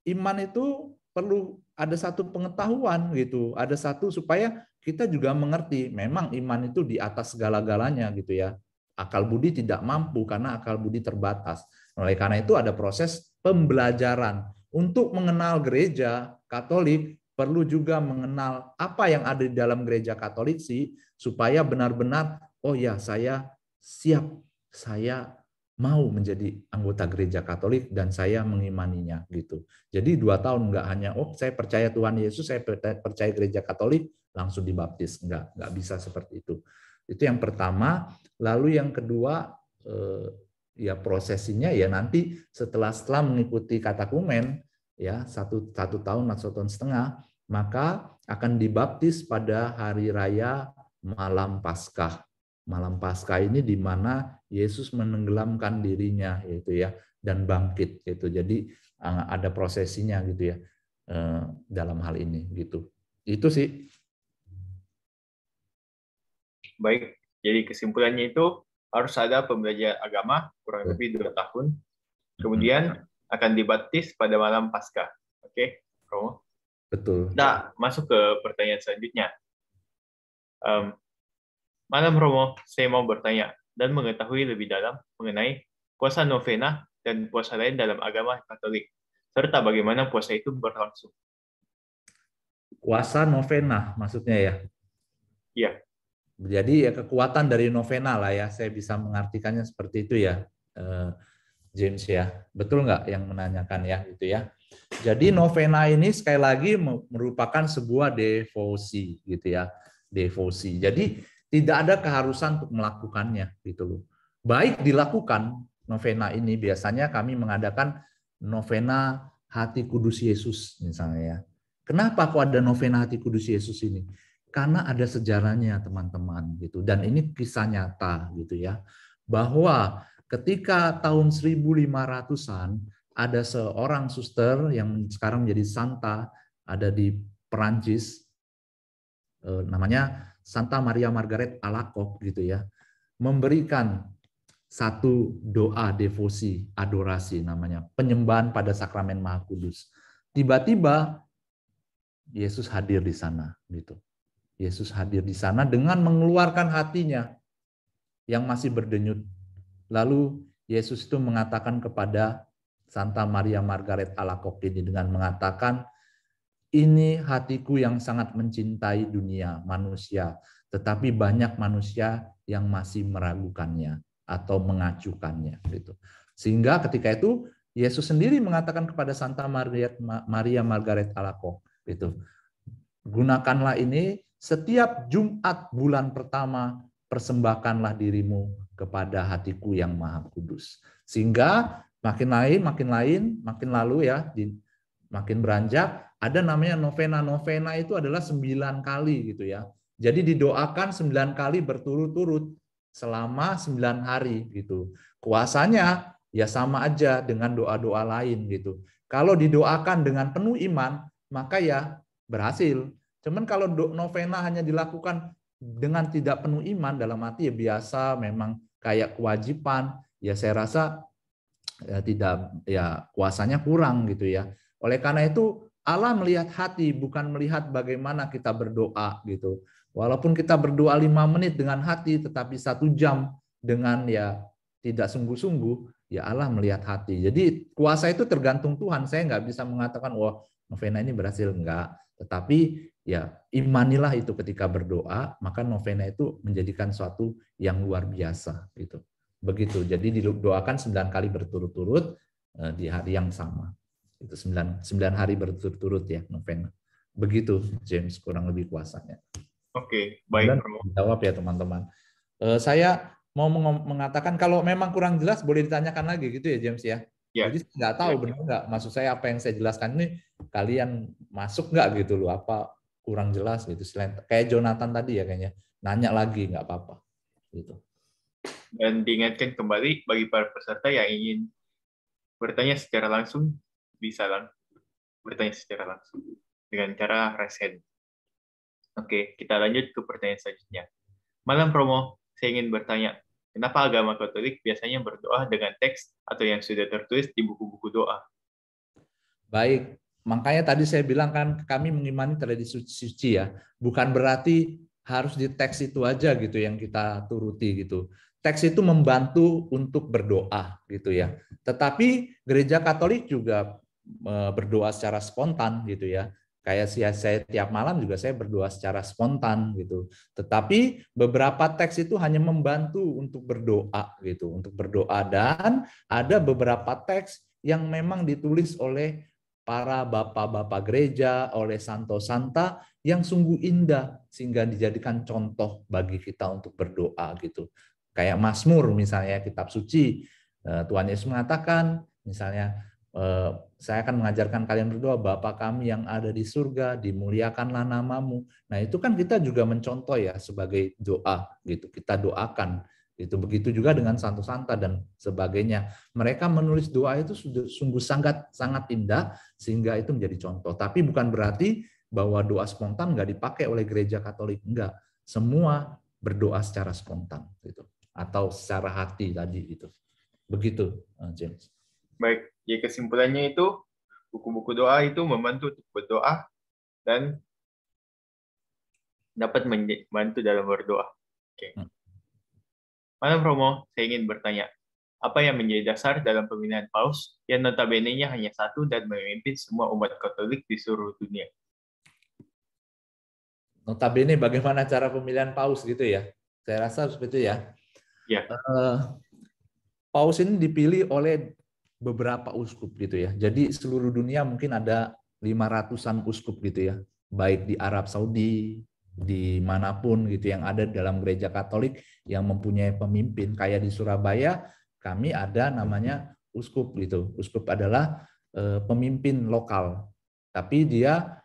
Speaker 3: iman itu perlu ada satu pengetahuan gitu, ada satu supaya kita juga mengerti memang iman itu di atas segala-galanya gitu ya. Akal budi tidak mampu karena akal budi terbatas. Oleh karena itu ada proses pembelajaran. Untuk mengenal gereja Katolik perlu juga mengenal apa yang ada di dalam gereja Katolik sih, supaya benar-benar oh ya saya siap, saya mau menjadi anggota gereja Katolik dan saya mengimaninya gitu. Jadi 2 tahun nggak hanya saya percaya Tuhan Yesus, saya percaya gereja Katolik langsung dibaptis, nggak bisa seperti itu. Itu yang pertama. Lalu yang kedua ya prosesinya ya nanti setelah mengikuti katekumen ya satu tahun atau 1,5 tahun, maka akan dibaptis pada hari raya malam Paskah. Malam Paskah ini di mana Yesus menenggelamkan dirinya yaitu ya dan bangkit gitu. Jadi ada prosesinya gitu ya dalam hal ini gitu. Itu sih.
Speaker 2: Baik, jadi kesimpulannya itu harus ada pembelajaran agama kurang lebih 2 tahun. Kemudian akan dibaptis pada malam Paskah. Oke, Romo?
Speaker 3: Betul.
Speaker 2: Nah, masuk ke pertanyaan selanjutnya. Malam Romo, saya mau bertanya dan mengetahui lebih dalam mengenai puasa novena dan puasa lain dalam agama Katolik, serta bagaimana puasa itu berlangsung.
Speaker 3: Puasa novena maksudnya ya?
Speaker 2: Iya.
Speaker 3: Jadi ya kekuatan dari novena lah ya, saya bisa mengartikannya seperti itu ya, James ya. Betul nggak yang menanyakan ya itu ya. Jadi novena ini sekali lagi merupakan sebuah devosi gitu ya, devosi. Jadi tidak ada keharusan untuk melakukannya gitu loh. Baik dilakukan novena ini, biasanya kami mengadakan novena Hati Kudus Yesus misalnya ya. Kenapa kok ada novena Hati Kudus Yesus ini? Karena ada sejarahnya teman-teman gitu, dan ini kisah nyata gitu ya, bahwa ketika tahun 1500-an ada seorang suster yang sekarang menjadi santa, ada di Perancis, namanya Santa Maria Margaret Alacoque gitu ya, memberikan satu doa devosi adorasi namanya penyembahan pada sakramen Maha Kudus. Tiba-tiba Yesus hadir di sana gitu. Yesus hadir di sana dengan mengeluarkan hatinya yang masih berdenyut. Lalu Yesus itu mengatakan kepada Santa Maria Margaret Alacoque ini dengan mengatakan, ini hatiku yang sangat mencintai dunia manusia, tetapi banyak manusia yang masih meragukannya atau mengacuhkannya gitu. Sehingga ketika itu Yesus sendiri mengatakan kepada Santa Maria Margaret Alacoque gitu, gunakanlah ini setiap Jumat bulan pertama, persembahkanlah dirimu kepada hatiku yang maha kudus. Sehingga makin lalu ya, makin beranjak, ada namanya novena. Novena itu adalah 9 kali gitu ya. Jadi didoakan 9 kali berturut-turut selama 9 hari gitu. Kuasanya ya sama aja dengan doa-doa lain gitu. Kalau didoakan dengan penuh iman, maka ya berhasil. Cuman kalau novena hanya dilakukan dengan tidak penuh iman, dalam arti ya biasa, memang kayak kewajiban, ya saya rasa ya tidak, ya kuasanya kurang gitu ya. Oleh karena itu Allah melihat hati, bukan melihat bagaimana kita berdoa gitu. Walaupun kita berdoa 5 menit dengan hati, tetapi 1 jam dengan ya tidak sungguh-sungguh, ya Allah melihat hati. Jadi kuasa itu tergantung Tuhan. Saya nggak bisa mengatakan wah novena ini berhasil, enggak. Tetapi ya imanilah itu ketika berdoa, maka novena itu menjadikan suatu yang luar biasa gitu. Begitu. Jadi didoakan 9 kali berturut-turut di hari yang sama. Itu 9 hari berturut-turut ya novena. Begitu James kurang lebih kuasanya.
Speaker 2: Oke, baik.
Speaker 3: Jawab ya teman-teman. Saya mau mengatakan kalau memang kurang jelas boleh ditanyakan lagi gitu ya James ya. Ya. Jadi nggak tahu benar nggak, maksud saya apa yang saya jelaskan ini kalian masuk nggak gitu loh, apa kurang jelas gitu. Selain kayak Jonathan tadi ya kayaknya nanya lagi nggak apa-apa gitu.
Speaker 2: Dan diingatkan kembali bagi para peserta yang ingin bertanya secara langsung, bisa bertanya secara langsung dengan cara raise hand. Oke, kita lanjut ke pertanyaan selanjutnya. Malam Romo, saya ingin bertanya, kenapa agama Katolik biasanya berdoa dengan teks atau yang sudah tertulis di buku-buku doa?
Speaker 3: Baik, makanya tadi saya bilang kan kami mengimani tradisi suci ya. Bukan berarti harus di teks itu aja gitu yang kita turuti gitu. Teks itu membantu untuk berdoa gitu ya. Tetapi gereja Katolik juga berdoa secara spontan gitu ya. Kayak saya tiap malam juga saya berdoa secara spontan gitu. Tetapi beberapa teks itu hanya membantu untuk berdoa gitu, untuk berdoa, dan ada beberapa teks yang memang ditulis oleh para bapak-bapak gereja, oleh santo-santa yang sungguh indah sehingga dijadikan contoh bagi kita untuk berdoa gitu. Kayak Mazmur misalnya, kitab suci Tuhan Yesus mengatakan, misalnya, saya akan mengajarkan kalian berdoa, Bapa kami yang ada di surga, dimuliakanlah namamu. Nah, itu kan kita juga mencontoh ya sebagai doa gitu. Kita doakan gitu. Begitu juga dengan Santo Santa dan sebagainya. Mereka menulis doa itu sudah sungguh sangat indah sehingga itu menjadi contoh. Tapi bukan berarti bahwa doa spontan nggak dipakai oleh gereja Katolik. Enggak. Semua berdoa secara spontan gitu. Atau secara hati tadi gitu. Begitu, James.
Speaker 2: Baik, jadi kesimpulannya itu buku-buku doa itu membantu untuk berdoa dan dapat membantu dalam berdoa. Oke. Madam Romo, saya ingin bertanya, apa yang menjadi dasar dalam pemilihan paus yang notabene-nya hanya satu dan memimpin semua umat Katolik di seluruh dunia?
Speaker 3: Notabene bagaimana cara pemilihan paus gitu ya? Saya rasa seperti itu ya.
Speaker 2: Ya.
Speaker 3: Paus ini dipilih oleh beberapa uskup gitu ya. Jadi seluruh dunia mungkin ada 500-an uskup gitu ya. Baik di Arab Saudi, di manapun gitu yang ada dalam gereja Katolik yang mempunyai pemimpin. Kayak di Surabaya kami ada namanya uskup gitu. Uskup adalah pemimpin lokal. Tapi dia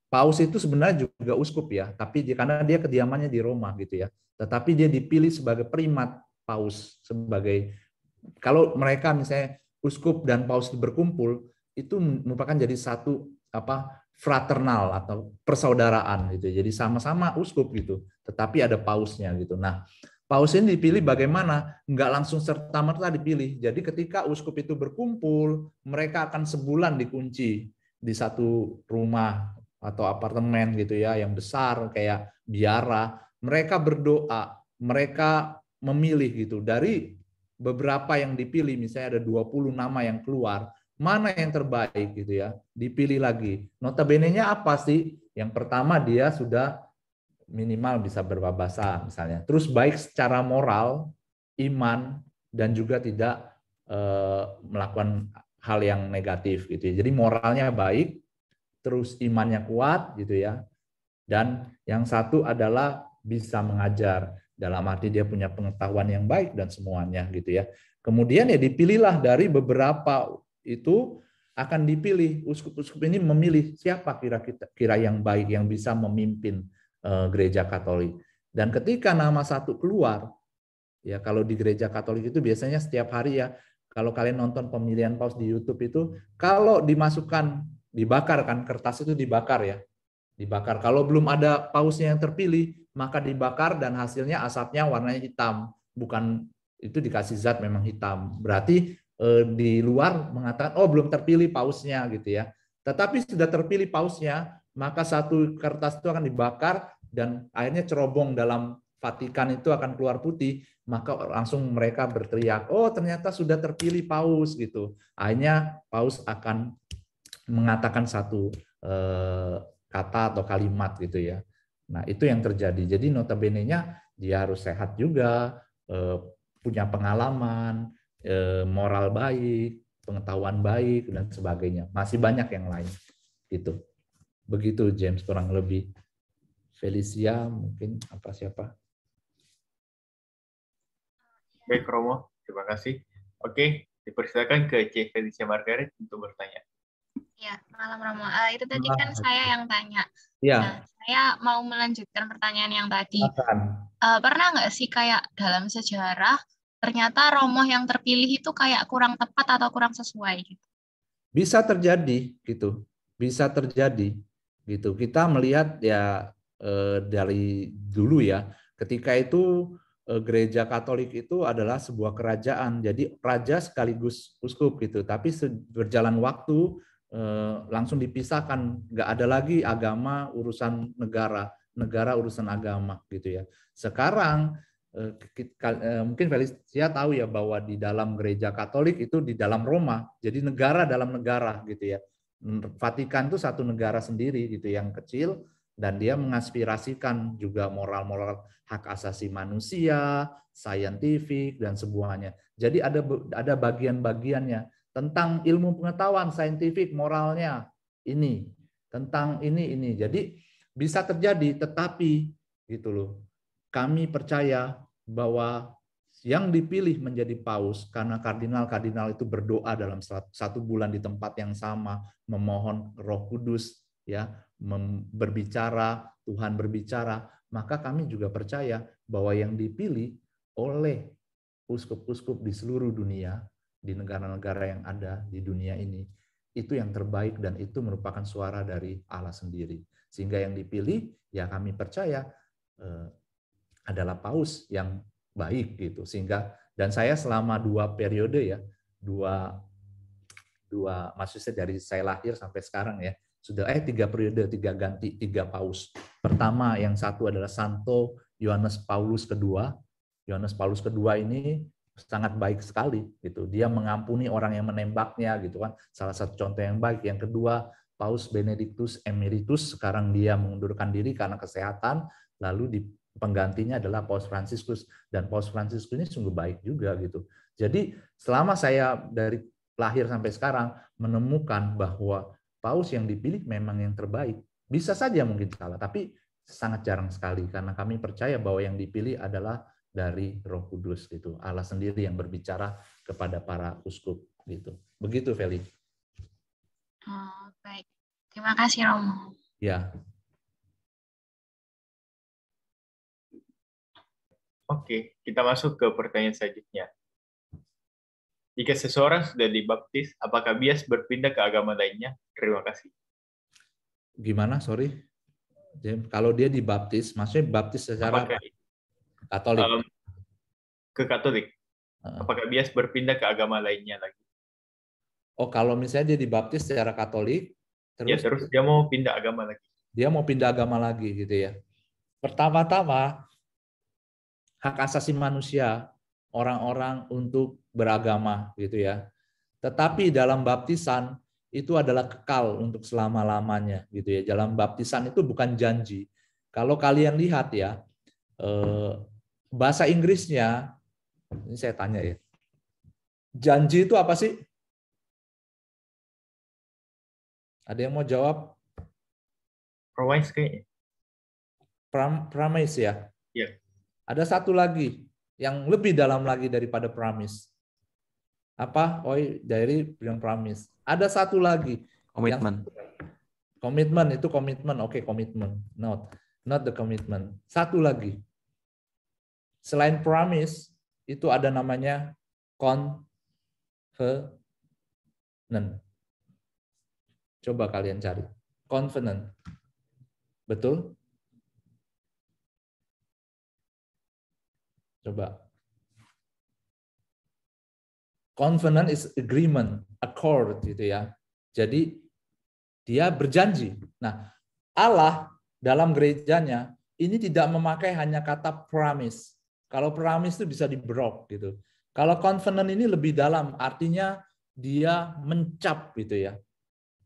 Speaker 3: paus itu sebenarnya juga uskup ya, tapi karena dia kediamannya di Roma gitu ya. Tetapi dia dipilih sebagai primat paus, sebagai kalau mereka misalnya uskup dan paus berkumpul itu merupakan jadi satu fraternal atau persaudaraan gitu. Jadi sama-sama uskup gitu, tetapi ada pausnya gitu. Nah, paus ini dipilih bagaimana? Enggak langsung serta-merta dipilih. Jadi ketika uskup itu berkumpul, mereka akan sebulan dikunci di satu rumah atau apartemen gitu ya, yang besar kayak biara. Mereka berdoa, mereka memilih gitu dari beberapa yang dipilih, misalnya ada 20 nama yang keluar, mana yang terbaik gitu ya, dipilih lagi. Notabene-nya apa sih? Yang pertama dia sudah minimal bisa berbahasa misalnya. Terus baik secara moral, iman, dan juga tidak melakukan hal yang negatif gitu ya. Jadi moralnya baik, terus imannya kuat gitu ya. Dan yang satu adalah bisa mengajar. Dalam arti dia punya pengetahuan yang baik dan semuanya gitu ya. Kemudian ya dipilihlah dari beberapa itu akan dipilih, uskup-uskup ini memilih siapa kira-kira yang baik yang bisa memimpin gereja Katolik. Dan ketika nama satu keluar, ya kalau di gereja Katolik itu biasanya setiap hari ya, kalau kalian nonton pemilihan paus di YouTube itu, kalau dimasukkan, dibakar kan, kertas itu dibakar ya, dibakar. Kalau belum ada pausnya yang terpilih, maka dibakar dan hasilnya asapnya warnanya hitam. Bukan itu dikasih zat memang hitam. Berarti di luar mengatakan oh belum terpilih pausnya gitu ya. Tetapi sudah terpilih pausnya, maka satu kertas itu akan dibakar dan akhirnya cerobong dalam Vatikan itu akan keluar putih, maka langsung mereka berteriak, oh ternyata sudah terpilih paus gitu. Akhirnya paus akan mengatakan satu kata atau kalimat gitu ya. Nah, itu yang terjadi. Jadi notabene-nya dia harus sehat juga, punya pengalaman, moral baik, pengetahuan baik dan sebagainya. Masih banyak yang lain. Gitu. Begitu James kurang lebih. Felicia mungkin siapa?
Speaker 2: Baik Romo, terima kasih. Oke, dipersilakan ke C. Felicia Margaret untuk bertanya.
Speaker 5: Ya, malam Romo. Itu tadi kan saya yang tanya.
Speaker 3: Ya.
Speaker 5: Nah, saya mau melanjutkan pertanyaan yang tadi. Pernah nggak sih kayak dalam sejarah ternyata Romo yang terpilih itu kayak kurang tepat atau kurang sesuai gitu?
Speaker 3: Bisa terjadi gitu. Bisa terjadi gitu. Kita melihat ya dari dulu ya, ketika itu gereja Katolik itu adalah sebuah kerajaan. Jadi raja sekaligus uskup gitu. Tapi berjalan waktu langsung dipisahkan, nggak ada lagi agama urusan negara, negara urusan agama gitu ya. Sekarang mungkin Felicia tahu ya bahwa di dalam gereja Katolik itu di dalam Roma, jadi negara dalam negara gitu ya. Vatikan itu satu negara sendiri gitu yang kecil dan dia mengaspirasikan juga moral-moral hak asasi manusia, saintifik dan semuanya. Jadi ada bagian-bagiannya tentang ilmu pengetahuan saintifik moralnya ini, tentang ini. Jadi bisa terjadi, tetapi gitu loh. Kami percaya bahwa yang dipilih menjadi paus karena kardinal-kardinal itu berdoa dalam 1 bulan di tempat yang sama, memohon Roh Kudus, ya, berbicara, Tuhan berbicara, maka kami juga percaya bahwa yang dipilih oleh uskup-uskup di seluruh dunia, di negara-negara yang ada di dunia ini, itu yang terbaik dan itu merupakan suara dari Allah sendiri. Sehingga yang dipilih, ya kami percaya adalah paus yang baik gitu. Sehingga, dan saya selama 2 periode ya, maksudnya dari saya lahir sampai sekarang ya, sudah 3 periode, 3 ganti, 3 paus. Pertama, yang satu adalah Santo Yohanes Paulus II. Yohanes Paulus II ini sangat baik sekali gitu. Dia mengampuni orang yang menembaknya gitu kan. Salah satu contoh yang baik. Yang kedua, Paus Benedictus Emeritus, sekarang dia mengundurkan diri karena kesehatan, lalu di penggantinya adalah Paus Fransiskus, dan Paus Fransiskus ini sungguh baik juga gitu. Jadi selama saya dari lahir sampai sekarang menemukan bahwa paus yang dipilih memang yang terbaik. Bisa saja mungkin salah, tapi sangat jarang sekali karena kami percaya bahwa yang dipilih adalah dari Roh Kudus gitu. Allah sendiri yang berbicara kepada para uskup gitu. Begitu, Feli.
Speaker 5: Oh, baik. Terima kasih, Romo.
Speaker 3: Ya.
Speaker 2: Oke, kita masuk ke pertanyaan selanjutnya. Jika seseorang sudah dibaptis, apakah bias berpindah ke agama lainnya? Terima kasih.
Speaker 3: Gimana? Sorry. Kalau dia dibaptis, maksudnya baptis secara Katolik?
Speaker 2: Ke Katolik. Apakah bias berpindah ke agama lainnya lagi?
Speaker 3: Oh, kalau misalnya dia dibaptis secara Katolik,
Speaker 2: terus dia mau pindah agama lagi.
Speaker 3: Dia mau pindah agama lagi gitu ya. Pertama-tama, hak asasi manusia orang-orang untuk beragama gitu ya. Tetapi dalam baptisan itu adalah kekal untuk selama-lamanya gitu ya. Dalam baptisan itu bukan janji. Kalau kalian lihat ya, bahasa Inggrisnya, ini saya tanya ya, janji itu apa sih? Ada yang mau jawab?
Speaker 2: Promise kayaknya.
Speaker 3: Promise ya?
Speaker 2: Iya.
Speaker 3: Ada satu lagi yang lebih dalam lagi daripada promise. Apa? Dari bilang promise. Ada satu lagi.
Speaker 1: Komitmen.
Speaker 3: Komitmen itu komitmen. Oke, komitmen. Not the commitment. Satu lagi. Selain promise, itu ada namanya covenant. Coba kalian cari. Covenant. Betul? Coba. Covenant is agreement, accord gitu ya. Jadi dia berjanji. Nah, Allah dalam gerejanya ini tidak memakai hanya kata promise. Kalau promise itu bisa di-broke gitu. Kalau covenant ini lebih dalam, artinya dia mencap gitu ya.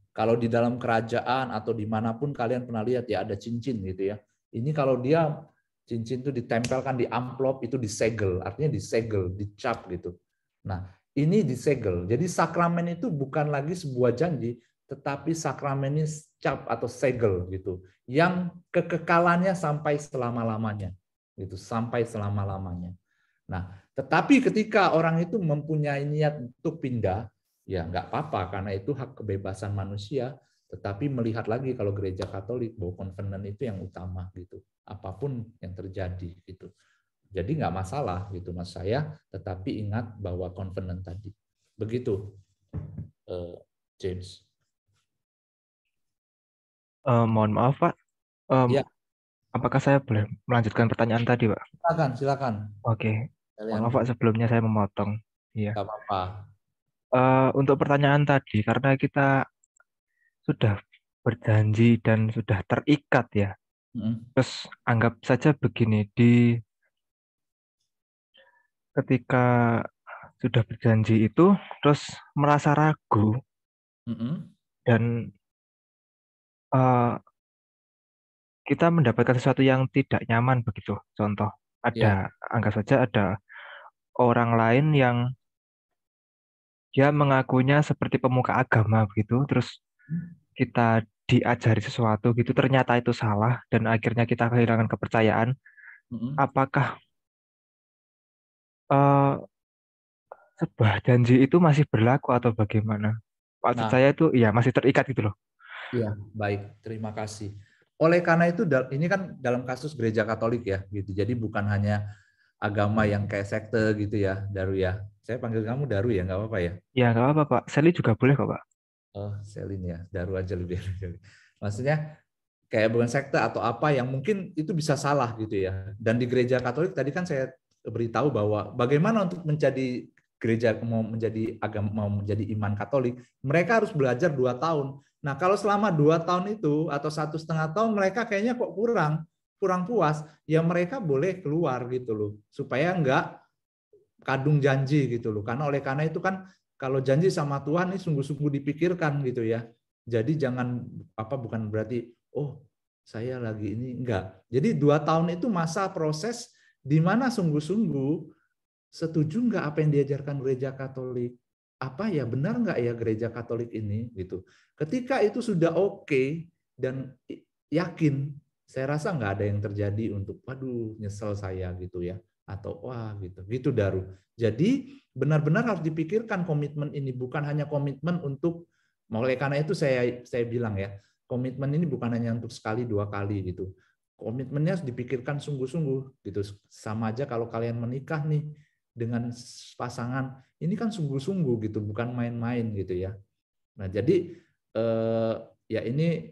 Speaker 3: Kalau di dalam kerajaan atau dimanapun kalian pernah lihat ya ada cincin gitu ya. Ini kalau dia cincin itu ditempelkan di amplop, itu disegel, artinya disegel, dicap gitu. Nah, ini disegel. Jadi sakramen itu bukan lagi sebuah janji, tetapi sakramen ini cap atau segel gitu, yang kekekalannya sampai selama-lamanya, gitu, sampai selama-lamanya. Nah, tetapi ketika orang itu mempunyai niat untuk pindah, ya nggak apa-apa karena itu hak kebebasan manusia. Tetapi melihat lagi kalau gereja Katolik bahwa covenant itu yang utama gitu, apapun yang terjadi gitu. Jadi nggak masalah gitu mas saya, tetapi ingat bahwa covenant tadi. Begitu, James.
Speaker 6: Mohon maaf Pak,
Speaker 3: Ya.
Speaker 6: Apakah saya boleh melanjutkan pertanyaan tadi Pak?
Speaker 3: Silakan.
Speaker 6: Oke, mohon maaf Pak sebelumnya saya memotong. Iya.
Speaker 3: Nggak apa-apa.
Speaker 6: Untuk pertanyaan tadi, karena kita sudah berjanji dan sudah terikat ya. Terus anggap saja begini, ketika sudah berjanji itu terus merasa ragu dan kita mendapatkan sesuatu yang tidak nyaman begitu. Contoh, anggap saja ada orang lain yang dia mengakunya seperti pemuka agama begitu, terus kita diajari sesuatu gitu, ternyata itu salah dan akhirnya kita kehilangan kepercayaan. Apakah sebuah janji itu masih berlaku atau bagaimana? Maksud
Speaker 3: Nah,
Speaker 6: saya itu ya masih terikat gitu loh.
Speaker 3: iya, baik. Terima kasih. Oleh karena itu, ini kan dalam kasus gereja Katolik ya, gitu. Jadi bukan hanya agama yang kayak sekte gitu ya, Daru ya. Saya panggil kamu Daru ya, nggak apa-apa ya?
Speaker 6: Ya nggak apa-apa Pak. Sally juga boleh kok Pak.
Speaker 3: Oh, Selin ya, Daru aja lebih. Maksudnya kayak bukan sekte atau apa yang mungkin itu bisa salah gitu ya. Dan di gereja Katolik tadi kan saya beritahu bahwa bagaimana untuk menjadi gereja mau menjadi agama mau menjadi iman Katolik, mereka harus belajar 2 tahun. Nah, kalau selama 2 tahun itu atau 1,5 tahun mereka kayaknya kok kurang puas, ya mereka boleh keluar gitu loh, supaya enggak kadung janji gitu loh. Karena itu kan kalau janji sama Tuhan ini sungguh-sungguh dipikirkan gitu ya. Jadi jangan bukan berarti oh saya lagi ini enggak. Jadi 2 tahun itu masa proses di mana sungguh-sungguh setuju enggak apa yang diajarkan gereja Katolik? Apa ya benar enggak ya gereja Katolik ini gitu. Ketika itu sudah oke dan yakin, saya rasa enggak ada yang terjadi untuk waduh nyesel saya gitu ya atau wah gitu Daru. Jadi benar-benar harus dipikirkan komitmen ini, bukan hanya komitmen untuk, oleh karena itu saya bilang ya, komitmen ini bukan hanya untuk sekali 2 kali gitu. Komitmennya harus dipikirkan sungguh-sungguh gitu. Sama aja kalau kalian menikah nih dengan pasangan, ini kan sungguh-sungguh gitu, bukan main-main gitu ya. Nah, jadi ya ini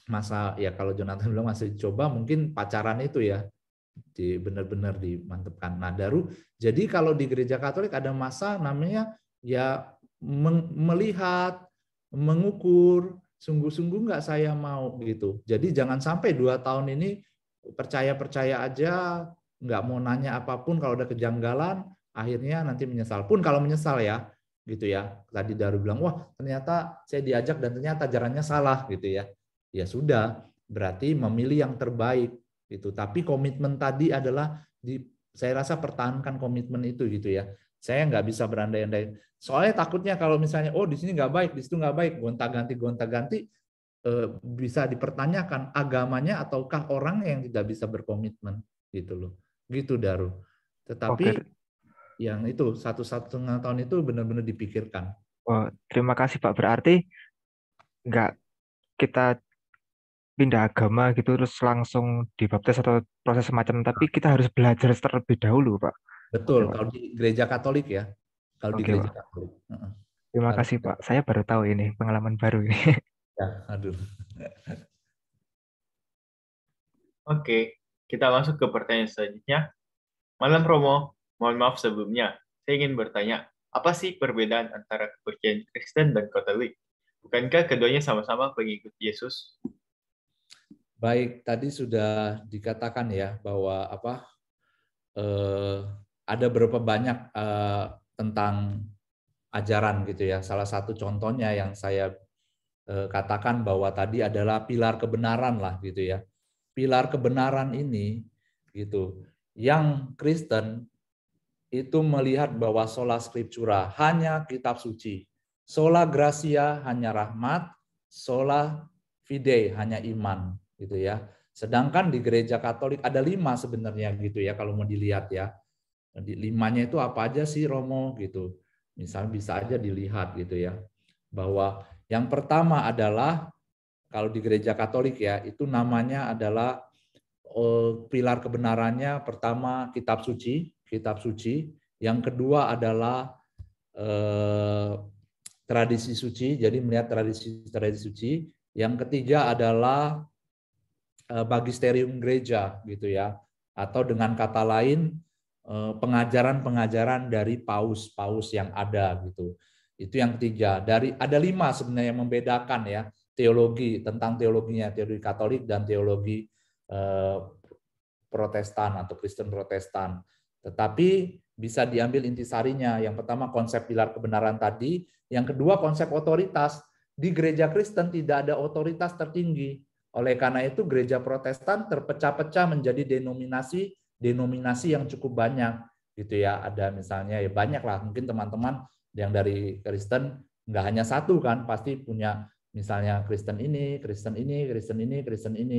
Speaker 3: masa ya kalau Jonathan bilang masih coba mungkin pacaran itu ya benar-benar dimantapkan. Nah, Daru, jadi kalau di gereja Katolik ada masa namanya ya melihat, mengukur, sungguh-sungguh nggak saya mau gitu. Jadi jangan sampai 2 tahun ini percaya-percaya aja, nggak mau nanya apapun, kalau ada kejanggalan, akhirnya nanti menyesal. Pun kalau menyesal ya, gitu ya. Tadi Daru bilang, wah ternyata saya diajak dan ternyata ajarannya salah gitu ya. Ya sudah, berarti memilih yang terbaik gitu. Tapi komitmen tadi adalah saya rasa pertahankan komitmen itu gitu ya. Saya nggak bisa berandai-andai. Soalnya takutnya kalau misalnya di sini nggak baik, di situ nggak baik, gonta-ganti bisa dipertanyakan agamanya ataukah orang yang tidak bisa berkomitmen gitu loh. Gitu Daru. Tetapi
Speaker 6: Oke.
Speaker 3: yang itu 1,5 tahun itu benar-benar dipikirkan.
Speaker 6: Oh, terima kasih Pak. Berarti nggak kita pindah agama gitu terus langsung dibaptis atau proses semacam, tapi kita harus belajar terlebih dahulu Pak.
Speaker 3: Betul,
Speaker 6: Oke, Pak.
Speaker 3: kalau di gereja Katolik ya. Kalau di
Speaker 6: Oke,
Speaker 3: gereja
Speaker 6: Pak.
Speaker 3: Katolik.
Speaker 6: Terima
Speaker 3: Harus.
Speaker 6: kasih Pak. Saya baru tahu ini pengalaman baru ini.
Speaker 3: Ya, aduh.
Speaker 2: Oke, kita masuk ke pertanyaan selanjutnya. Malam Romo, mohon maaf sebelumnya. Saya ingin bertanya, apa sih perbedaan antara kepercayaan Kristen dan Katolik? Bukankah keduanya sama-sama pengikut Yesus?
Speaker 3: Baik, tadi sudah dikatakan ya bahwa ada berapa banyak tentang ajaran gitu ya. Salah satu contohnya yang saya katakan bahwa tadi adalah pilar kebenaran lah gitu ya. Pilar kebenaran ini gitu. Yang Kristen itu melihat bahwa sola scriptura hanya kitab suci. Sola gratia hanya rahmat, sola fide hanya iman gitu ya. Sedangkan di gereja Katolik ada 5 sebenarnya gitu ya kalau mau dilihat ya. Di 5-nya itu apa aja sih Romo gitu. Misalnya bisa aja dilihat gitu ya. Bahwa yang pertama adalah kalau di gereja Katolik ya itu namanya adalah pilar kebenarannya pertama kitab suci. Yang kedua adalah tradisi suci, jadi melihat tradisi suci. Yang ketiga adalah magisterium gereja gitu ya, atau dengan kata lain pengajaran-pengajaran dari paus yang ada gitu. Itu yang ketiga. Ada 5 sebenarnya yang membedakan ya teologi, tentang teologinya, teologi Katolik dan teologi Protestan atau Kristen Protestan. Tetapi bisa diambil intisarinya. Yang pertama konsep pilar kebenaran tadi, yang kedua konsep otoritas. Di gereja Kristen tidak ada otoritas tertinggi. Oleh karena itu gereja Protestan terpecah-pecah menjadi denominasi yang cukup banyak gitu ya. Ada misalnya ya banyak lah, mungkin teman-teman yang dari Kristen nggak hanya satu kan, pasti punya misalnya Kristen ini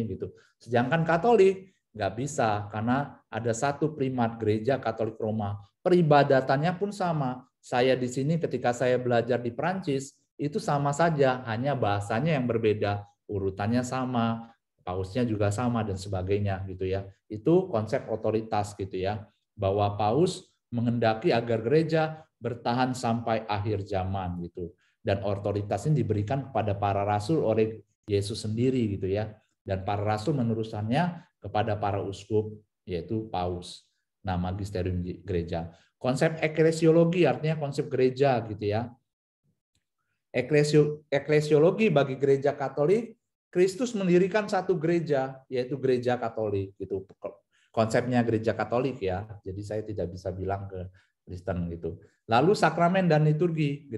Speaker 3: gitu. Sedangkan Katolik Nggak bisa, karena ada satu primat Gereja Katolik Roma. Peribadatannya pun sama. Saya di sini ketika saya belajar di Perancis, itu sama saja, hanya bahasanya yang berbeda, urutannya sama, pausnya juga sama, dan sebagainya gitu ya. Itu konsep otoritas gitu ya, bahwa paus menghendaki agar gereja bertahan sampai akhir zaman gitu. Dan otoritas ini diberikan kepada para rasul oleh Yesus sendiri gitu ya. Dan para rasul meneruskannya kepada para uskup, yaitu paus. Nah, magisterium gereja. Konsep eklesiologi artinya konsep gereja gitu ya. Eklesiologi bagi gereja Katolik, Kristus mendirikan satu gereja, yaitu gereja Katolik gitu. Konsepnya gereja Katolik ya. Jadi saya tidak bisa bilang ke Kristen gitu. Lalu sakramen dan liturgi.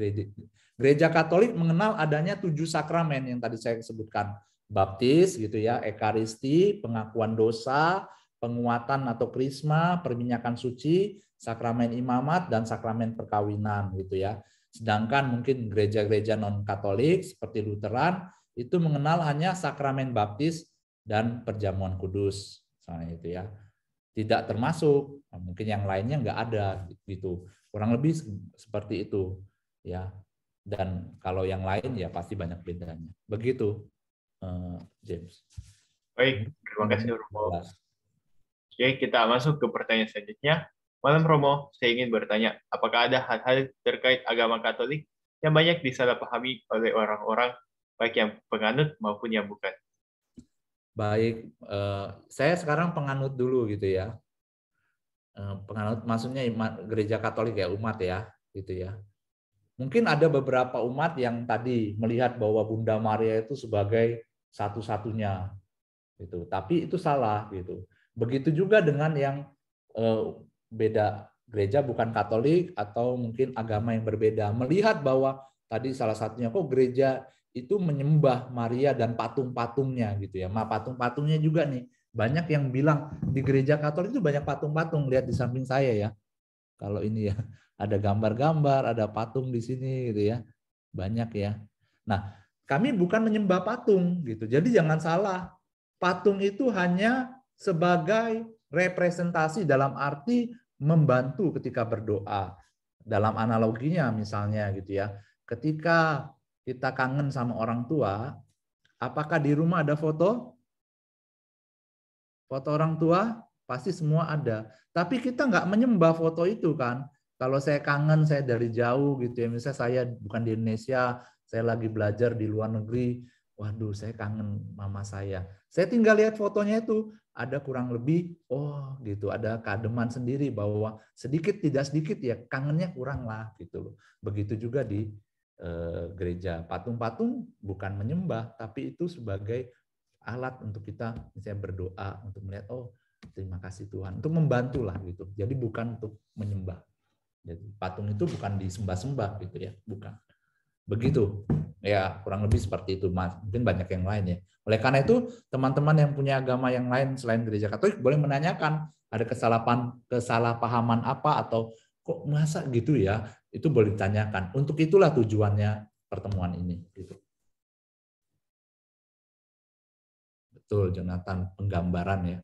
Speaker 3: Gereja Katolik mengenal adanya 7 sakramen yang tadi saya sebutkan. Baptis gitu ya, ekaristi, pengakuan dosa, penguatan atau krisma, perminyakan suci, sakramen imamat, dan sakramen perkawinan gitu ya. Sedangkan mungkin gereja-gereja non-Katolik seperti Lutheran itu mengenal hanya sakramen baptis dan perjamuan kudus, misalnya itu ya. Tidak termasuk, mungkin yang lainnya nggak ada gitu. Kurang lebih seperti itu ya. Dan kalau yang lain ya pasti banyak bedanya. Begitu, James.
Speaker 2: Baik, terima kasih Romo. Oke, kita masuk ke pertanyaan selanjutnya. Malam Romo, saya ingin bertanya, apakah ada hal-hal terkait agama Katolik yang banyak disalahpahami oleh orang-orang, baik yang penganut maupun yang bukan?
Speaker 3: Baik, saya sekarang penganut dulu gitu ya. Penganut maksudnya gereja Katolik ya, umat ya, gitu ya. Mungkin ada beberapa umat yang tadi melihat bahwa Bunda Maria itu sebagai satu-satunya, gitu. Tapi itu salah, gitu. Begitu juga dengan yang beda gereja bukan Katolik atau mungkin agama yang berbeda, melihat bahwa tadi salah satunya kok gereja itu menyembah Maria dan patung-patungnya, gitu ya. Patung-patungnya juga nih. Banyak yang bilang di gereja Katolik itu banyak patung-patung, lihat di samping saya ya. Kalau ini ya, ada gambar-gambar, ada patung di sini gitu ya. Banyak ya. Nah, kami bukan menyembah patung gitu. Jadi jangan salah. Patung itu hanya sebagai representasi dalam arti membantu ketika berdoa. Dalam analoginya misalnya gitu ya. Ketika kita kangen sama orang tua, apakah di rumah ada foto? Foto orang tua pasti semua ada. Tapi kita nggak menyembah foto itu kan. Kalau saya kangen, saya dari jauh gitu ya. Misalnya saya bukan di Indonesia, saya lagi belajar di luar negeri. Waduh, saya kangen mama saya. Saya tinggal lihat fotonya itu, ada kurang lebih, oh gitu, ada keademan sendiri bahwa sedikit tidak sedikit ya kangennya kurang lah gitu loh. Begitu juga di gereja. Patung-patung bukan menyembah, tapi itu sebagai alat untuk kita misalnya berdoa untuk melihat oh terima kasih Tuhan, untuk membantu lah gitu. Jadi bukan untuk menyembah. Jadi patung itu bukan disembah-sembah gitu ya, bukan. Begitu. Ya, kurang lebih seperti itu, Mas. Mungkin banyak yang lain ya. Oleh karena itu, teman-teman yang punya agama yang lain selain gereja Katolik boleh menanyakan ada kesalahpahaman apa atau kok masa gitu ya? Itu boleh ditanyakan. Untuk itulah tujuannya pertemuan ini gitu. Betul, Jonathan, penggambaran ya.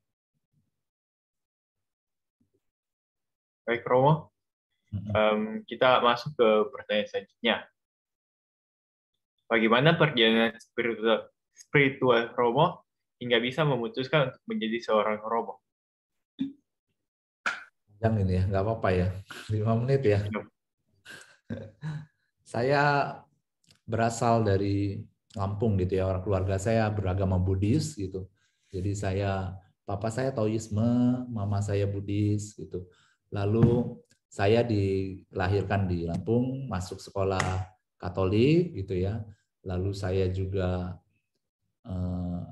Speaker 2: Baik, Romo. Kita masuk ke pertanyaan selanjutnya. Bagaimana perjalanan spiritual Romo hingga bisa memutuskan untuk menjadi seorang Romo?
Speaker 3: Yang ini ya, nggak apa-apa ya, 5 menit ya. Saya berasal dari Lampung gitu ya, orang keluarga saya beragama Buddhis gitu. Jadi papa saya Taoisme, mama saya Buddhis gitu. Lalu saya dilahirkan di Lampung, masuk sekolah Katolik gitu ya. Lalu saya juga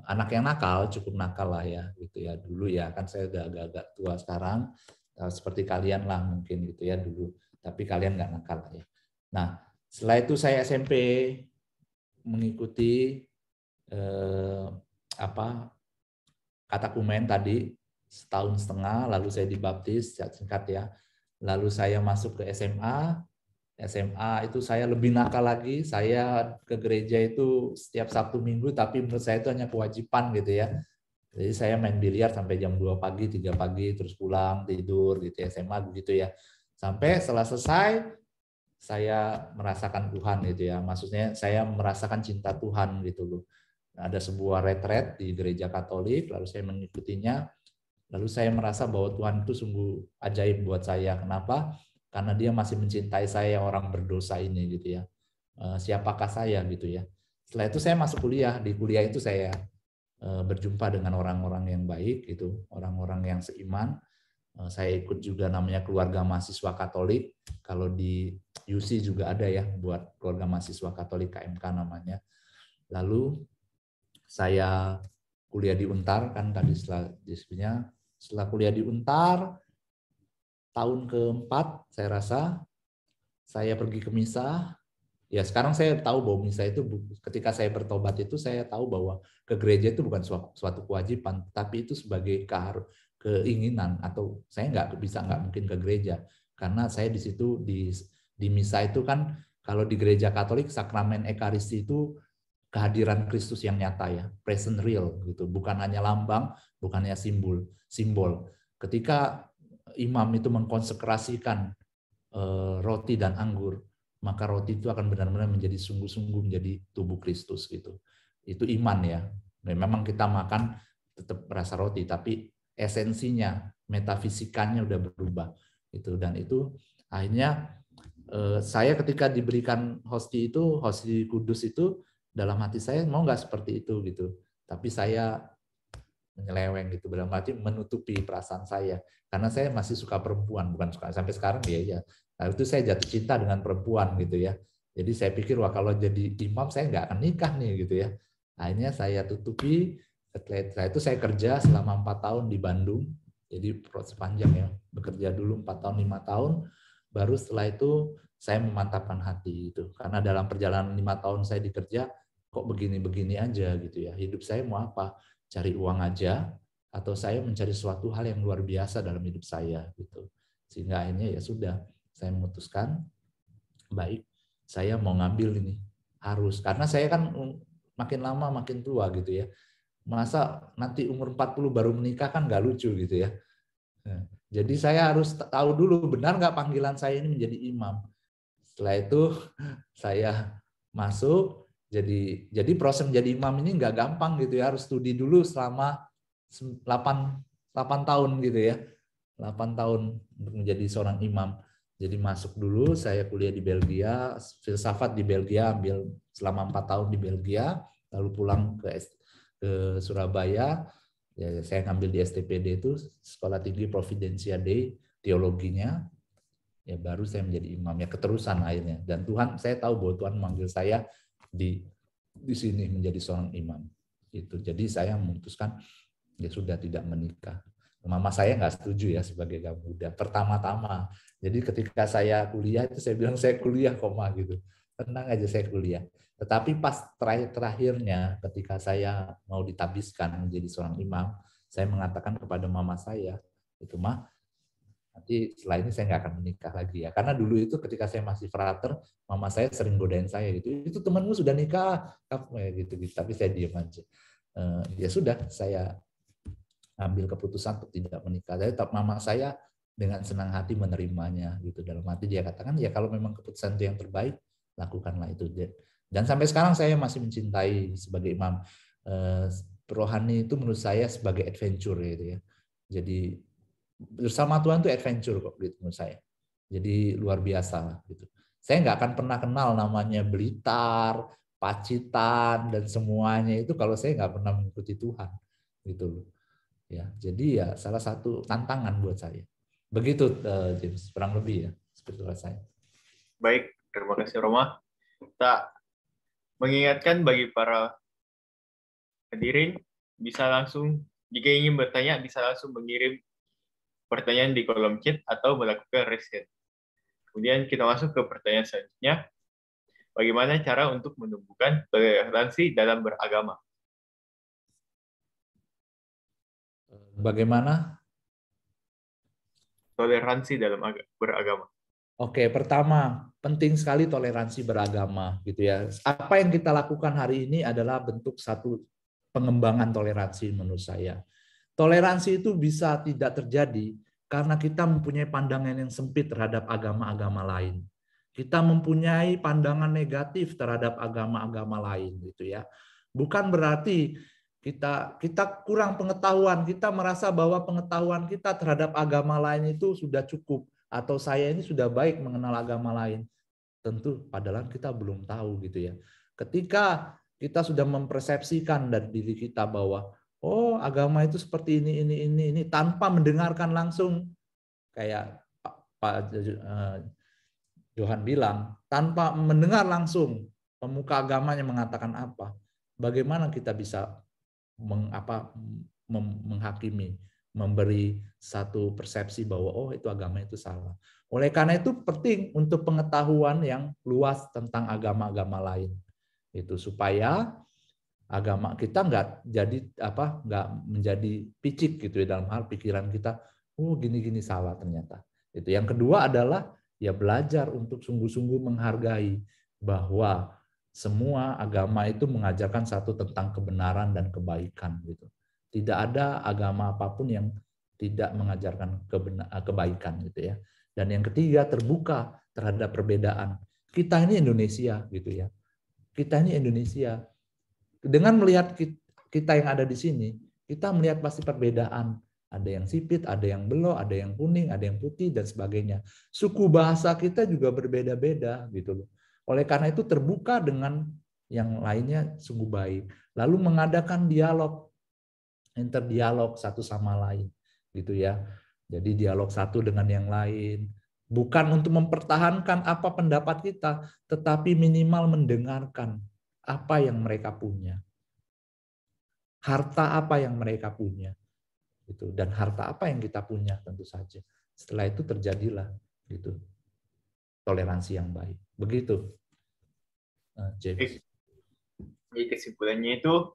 Speaker 3: anak yang nakal, cukup nakal lah ya gitu ya dulu ya, kan saya udah agak-agak tua sekarang, seperti kalian lah mungkin gitu ya dulu. Tapi kalian nggak nakal lah ya. Nah, setelah itu saya SMP mengikuti katakumen tadi setahun setengah, lalu saya dibaptis singkat ya, lalu saya masuk ke SMA itu saya lebih nakal lagi, saya ke gereja itu setiap Sabtu Minggu, tapi menurut saya itu hanya kewajiban gitu ya, Jadi saya main biliar sampai jam 2 pagi, 3 pagi, terus pulang, tidur gitu ya, SMA begitu ya. Sampai setelah selesai, saya merasakan Tuhan gitu ya. Maksudnya saya merasakan cinta Tuhan gitu loh. Ada sebuah retret di gereja Katolik, lalu saya mengikutinya. Lalu saya merasa bahwa Tuhan itu sungguh ajaib buat saya. Kenapa? Karena Dia masih mencintai saya orang berdosa ini gitu ya. Siapakah saya gitu ya. Setelah itu saya masuk kuliah. Di kuliah itu saya berjumpa dengan orang-orang yang baik gitu, orang-orang yang seiman. Saya ikut juga namanya keluarga mahasiswa Katolik. Kalau di UC juga ada ya buat keluarga mahasiswa Katolik, KMK namanya. Lalu saya kuliah di Untar kan tadi setelah kuliah di Untar tahun keempat saya rasa saya pergi ke misa. Ya sekarang saya tahu bahwa misa itu ketika saya bertobat itu saya tahu bahwa ke gereja itu bukan suatu kewajiban, tapi itu sebagai keinginan, atau saya nggak mungkin ke gereja karena saya di situ di misa itu kan, kalau di gereja Katolik sakramen Ekaristi itu kehadiran Kristus yang nyata ya, present real gitu, bukan hanya lambang, bukan hanya simbol. Ketika imam itu mengkonsekrasikan roti dan anggur, maka roti itu akan benar-benar menjadi sungguh-sungguh menjadi tubuh Kristus gitu. Itu iman ya. Memang kita makan tetap rasa roti, tapi esensinya, metafisikanya udah berubah itu. Dan itu akhirnya saya ketika diberikan hosti kudus itu, dalam hati saya mau nggak seperti itu gitu, tapi saya menyeleweng gitu, dalam arti menutupi perasaan saya karena saya masih suka perempuan, bukan suka sampai sekarang ya. Nah, itu saya jatuh cinta dengan perempuan gitu ya. Jadi saya pikir wah kalau jadi imam saya nggak akan nikah nih gitu ya. Akhirnya saya tutupi. Setelah itu saya kerja selama 4 tahun di Bandung. Jadi proses panjang ya, bekerja dulu 4 tahun 5 tahun, baru setelah itu saya memantapkan hati itu. Karena dalam perjalanan 5 tahun saya dikerja kok begini-begini aja gitu ya. Hidup saya mau apa? Cari uang aja atau saya mencari suatu hal yang luar biasa dalam hidup saya gitu. Sehingga akhirnya ya sudah, saya memutuskan baik, saya mau ngambil ini. Harus, karena saya kan makin lama makin tua gitu ya. Masa nanti umur 40 baru menikah kan nggak lucu gitu ya. Jadi saya harus tahu dulu benar nggak panggilan saya ini menjadi imam. Setelah itu saya masuk, jadi proses menjadi imam ini nggak gampang gitu ya, harus studi dulu selama 8 tahun gitu ya. 8 tahun untuk menjadi seorang imam. Jadi masuk dulu, saya kuliah di Belgia, filsafat di Belgia, ambil selama 4 tahun di Belgia, lalu pulang ke Surabaya, ya, saya ngambil di STPD itu, Sekolah Tinggi Providensia Dei, teologinya, ya baru saya menjadi imam, ya keterusan akhirnya. Dan Tuhan, saya tahu bahwa Tuhan memanggil saya di sini menjadi seorang imam. Itu. Jadi saya memutuskan, ya sudah tidak menikah. Mama saya nggak setuju ya sebagai kaum muda. Pertama-tama, jadi ketika saya kuliah itu saya bilang saya kuliah koma gitu. Tenang aja saya kuliah. Tetapi pas terakhirnya ketika saya mau ditabiskan menjadi seorang imam, saya mengatakan kepada mama saya, itu mah nanti setelah ini saya nggak akan menikah lagi ya. Karena dulu itu ketika saya masih frater, mama saya sering godain saya gitu. Itu temanmu sudah nikah, gitu. Tapi saya diam aja. Ya sudah, saya ambil keputusan untuk tidak menikah. Tapi mama saya dengan senang hati menerimanya gitu. Dalam hati dia katakan ya kalau memang keputusan itu yang terbaik, lakukanlah itu. Dan sampai sekarang saya masih mencintai sebagai imam. Rohani itu menurut saya sebagai adventure gitu ya. Jadi bersama Tuhan itu adventure kok gitu menurut saya. Jadi luar biasa lah gitu. Saya nggak akan pernah kenal namanya Blitar, Pacitan dan semuanya itu kalau saya nggak pernah mengikuti Tuhan gitu loh. Ya, jadi ya salah satu tantangan buat saya. Begitu James, kurang lebih ya seperti saya.
Speaker 2: Baik, terima kasih Roma. Kita mengingatkan bagi para hadirin bisa langsung jika ingin bertanya bisa langsung mengirim pertanyaan di kolom chat atau melakukan raise hand. Kemudian kita masuk ke pertanyaan selanjutnya. Bagaimana cara untuk menumbuhkan toleransi dalam beragama?
Speaker 3: Bagaimana?
Speaker 2: Toleransi dalam beragama.
Speaker 3: Oke, pertama, penting sekali toleransi beragama gitu ya. Apa yang kita lakukan hari ini adalah bentuk satu pengembangan toleransi menurut saya. Toleransi itu bisa tidak terjadi karena kita mempunyai pandangan yang sempit terhadap agama-agama lain. Kita mempunyai pandangan negatif terhadap agama-agama lain gitu ya. Bukan berarti kita kurang pengetahuan, kita merasa bahwa pengetahuan kita terhadap agama lain itu sudah cukup, atau saya ini sudah baik mengenal agama lain. Tentu padahal kita belum tahu gitu ya. Ketika kita sudah mempersepsikan dari diri kita bahwa oh agama itu seperti ini tanpa mendengarkan langsung, kayak Pak Johan bilang, tanpa mendengar langsung pemuka agamanya mengatakan apa, bagaimana kita bisa menghakimi, memberi satu persepsi bahwa oh itu agama itu salah. Oleh karena itu penting untuk pengetahuan yang luas tentang agama-agama lain, itu supaya agama kita nggak menjadi picik gitu ya dalam hal pikiran kita, oh gini-gini salah ternyata. Itu yang kedua adalah ya belajar untuk sungguh-sungguh menghargai bahwa semua agama itu mengajarkan satu tentang kebenaran dan kebaikan gitu. Tidak ada agama apapun yang tidak mengajarkan kebaikan gitu ya. Dan yang ketiga, terbuka terhadap perbedaan. Kita ini Indonesia gitu ya. Kita ini Indonesia. Dengan melihat kita yang ada di sini, kita melihat pasti perbedaan. Ada yang sipit, ada yang belok, ada yang kuning, ada yang putih dan sebagainya. Suku bahasa kita juga berbeda-beda gitu loh. Oleh karena itu terbuka dengan yang lainnya sungguh baik. Lalu mengadakan dialog, interdialog satu sama lain gitu ya. Jadi dialog satu dengan yang lain. Bukan untuk mempertahankan apa pendapat kita, tetapi minimal mendengarkan apa yang mereka punya. Harta apa yang mereka punya. Gitu. Dan harta apa yang kita punya tentu saja. Setelah itu terjadilah gitu toleransi yang baik. Begitu, James.
Speaker 2: Jadi kesimpulannya itu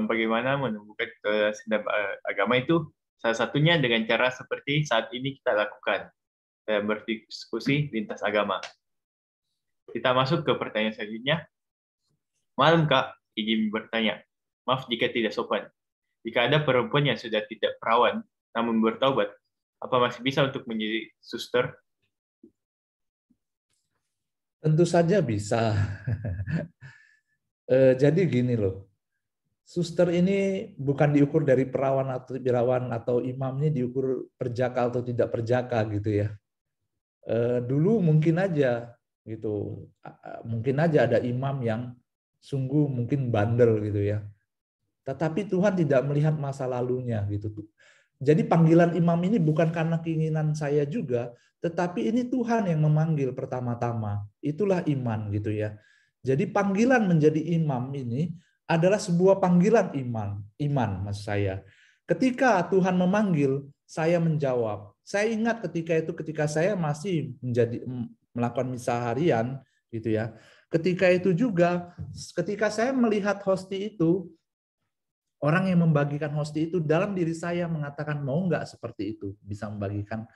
Speaker 2: bagaimana menumbuhkan toleransi dalam agama itu salah satunya dengan cara seperti saat ini kita lakukan dalam berdiskusi lintas agama. Kita masuk ke pertanyaan selanjutnya. Malam Kak, izin bertanya. Maaf jika tidak sopan. Jika ada perempuan yang sudah tidak perawan namun bertaubat, apa masih bisa untuk menjadi suster?
Speaker 3: Tentu saja bisa. Jadi gini loh, suster ini bukan diukur dari perawan atau birawan atau imamnya diukur perjaka atau tidak perjaka gitu ya. Dulu mungkin aja gitu, mungkin aja ada imam yang sungguh mungkin bandel gitu ya. Tetapi Tuhan tidak melihat masa lalunya gitu. Jadi panggilan imam ini bukan karena keinginan saya juga, tetapi ini Tuhan yang memanggil pertama-tama. Itulah iman gitu ya. Jadi panggilan menjadi imam ini adalah sebuah panggilan iman maksud saya. Ketika Tuhan memanggil, saya menjawab. Saya ingat ketika saya masih melakukan misa harian gitu ya. Ketika itu juga, ketika saya melihat hosti itu, orang yang membagikan hosti itu dalam diri saya mengatakan mau nggak seperti itu bisa membagikan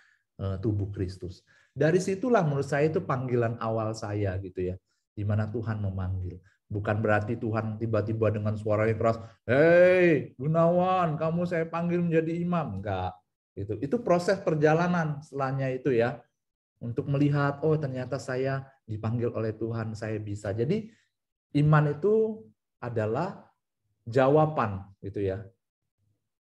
Speaker 3: tubuh Kristus. Dari situlah menurut saya itu panggilan awal saya gitu ya, di mana Tuhan memanggil. Bukan berarti Tuhan tiba-tiba dengan suaranya keras, "Hei Gunawan, kamu saya panggil menjadi imam." Enggak. Itu proses perjalanan setelahnya itu ya, untuk melihat oh ternyata saya dipanggil oleh Tuhan, saya bisa. Jadi iman itu adalah jawaban gitu ya,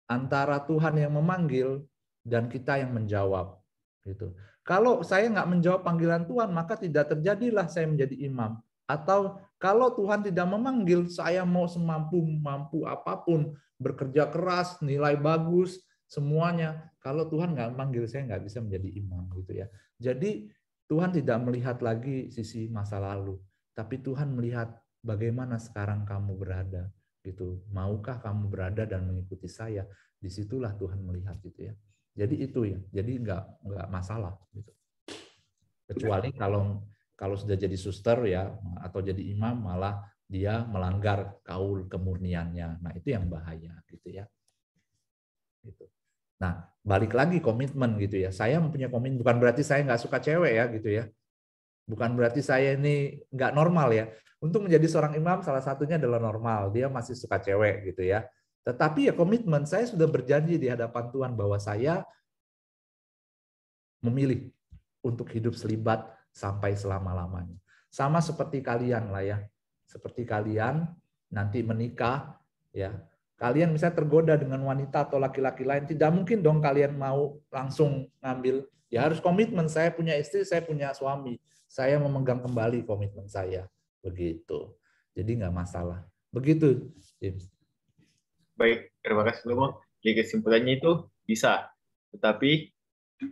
Speaker 3: antara Tuhan yang memanggil dan kita yang menjawab gitu. Kalau saya nggak menjawab panggilan Tuhan, maka tidak terjadilah saya menjadi imam. Atau kalau Tuhan tidak memanggil, saya mau semampu apapun, bekerja keras, nilai bagus, semuanya. Kalau Tuhan nggak memanggil, saya nggak bisa menjadi imam gitu ya. Jadi Tuhan tidak melihat lagi sisi masa lalu, tapi Tuhan melihat bagaimana sekarang kamu berada. Gitu. Maukah kamu berada dan mengikuti saya? Disitulah Tuhan melihat gitu ya. Jadi itu ya. Jadi nggak masalah gitu. Kecuali kalau sudah jadi suster ya atau jadi imam malah dia melanggar kaul kemurniannya. Nah itu yang bahaya gitu ya. Gitu. Nah balik lagi komitmen gitu ya. Saya mempunyai komitmen bukan berarti saya nggak suka cewek ya gitu ya. Bukan berarti saya ini nggak normal ya. Untuk menjadi seorang imam salah satunya adalah normal. Dia masih suka cewek gitu ya. Tetapi ya komitmen, saya sudah berjanji di hadapan Tuhan bahwa saya memilih untuk hidup selibat sampai selama-lamanya. Sama seperti kalian lah ya. Seperti kalian nanti menikah ya. Kalian misalnya tergoda dengan wanita atau laki-laki lain, tidak mungkin dong kalian mau langsung ngambil. Ya harus komitmen, saya punya istri, saya punya suami. Saya memegang kembali komitmen saya. Begitu. Jadi nggak masalah. Begitu, James.
Speaker 2: Baik, terima kasih Romo. Jadi kesimpulannya itu bisa, tetapi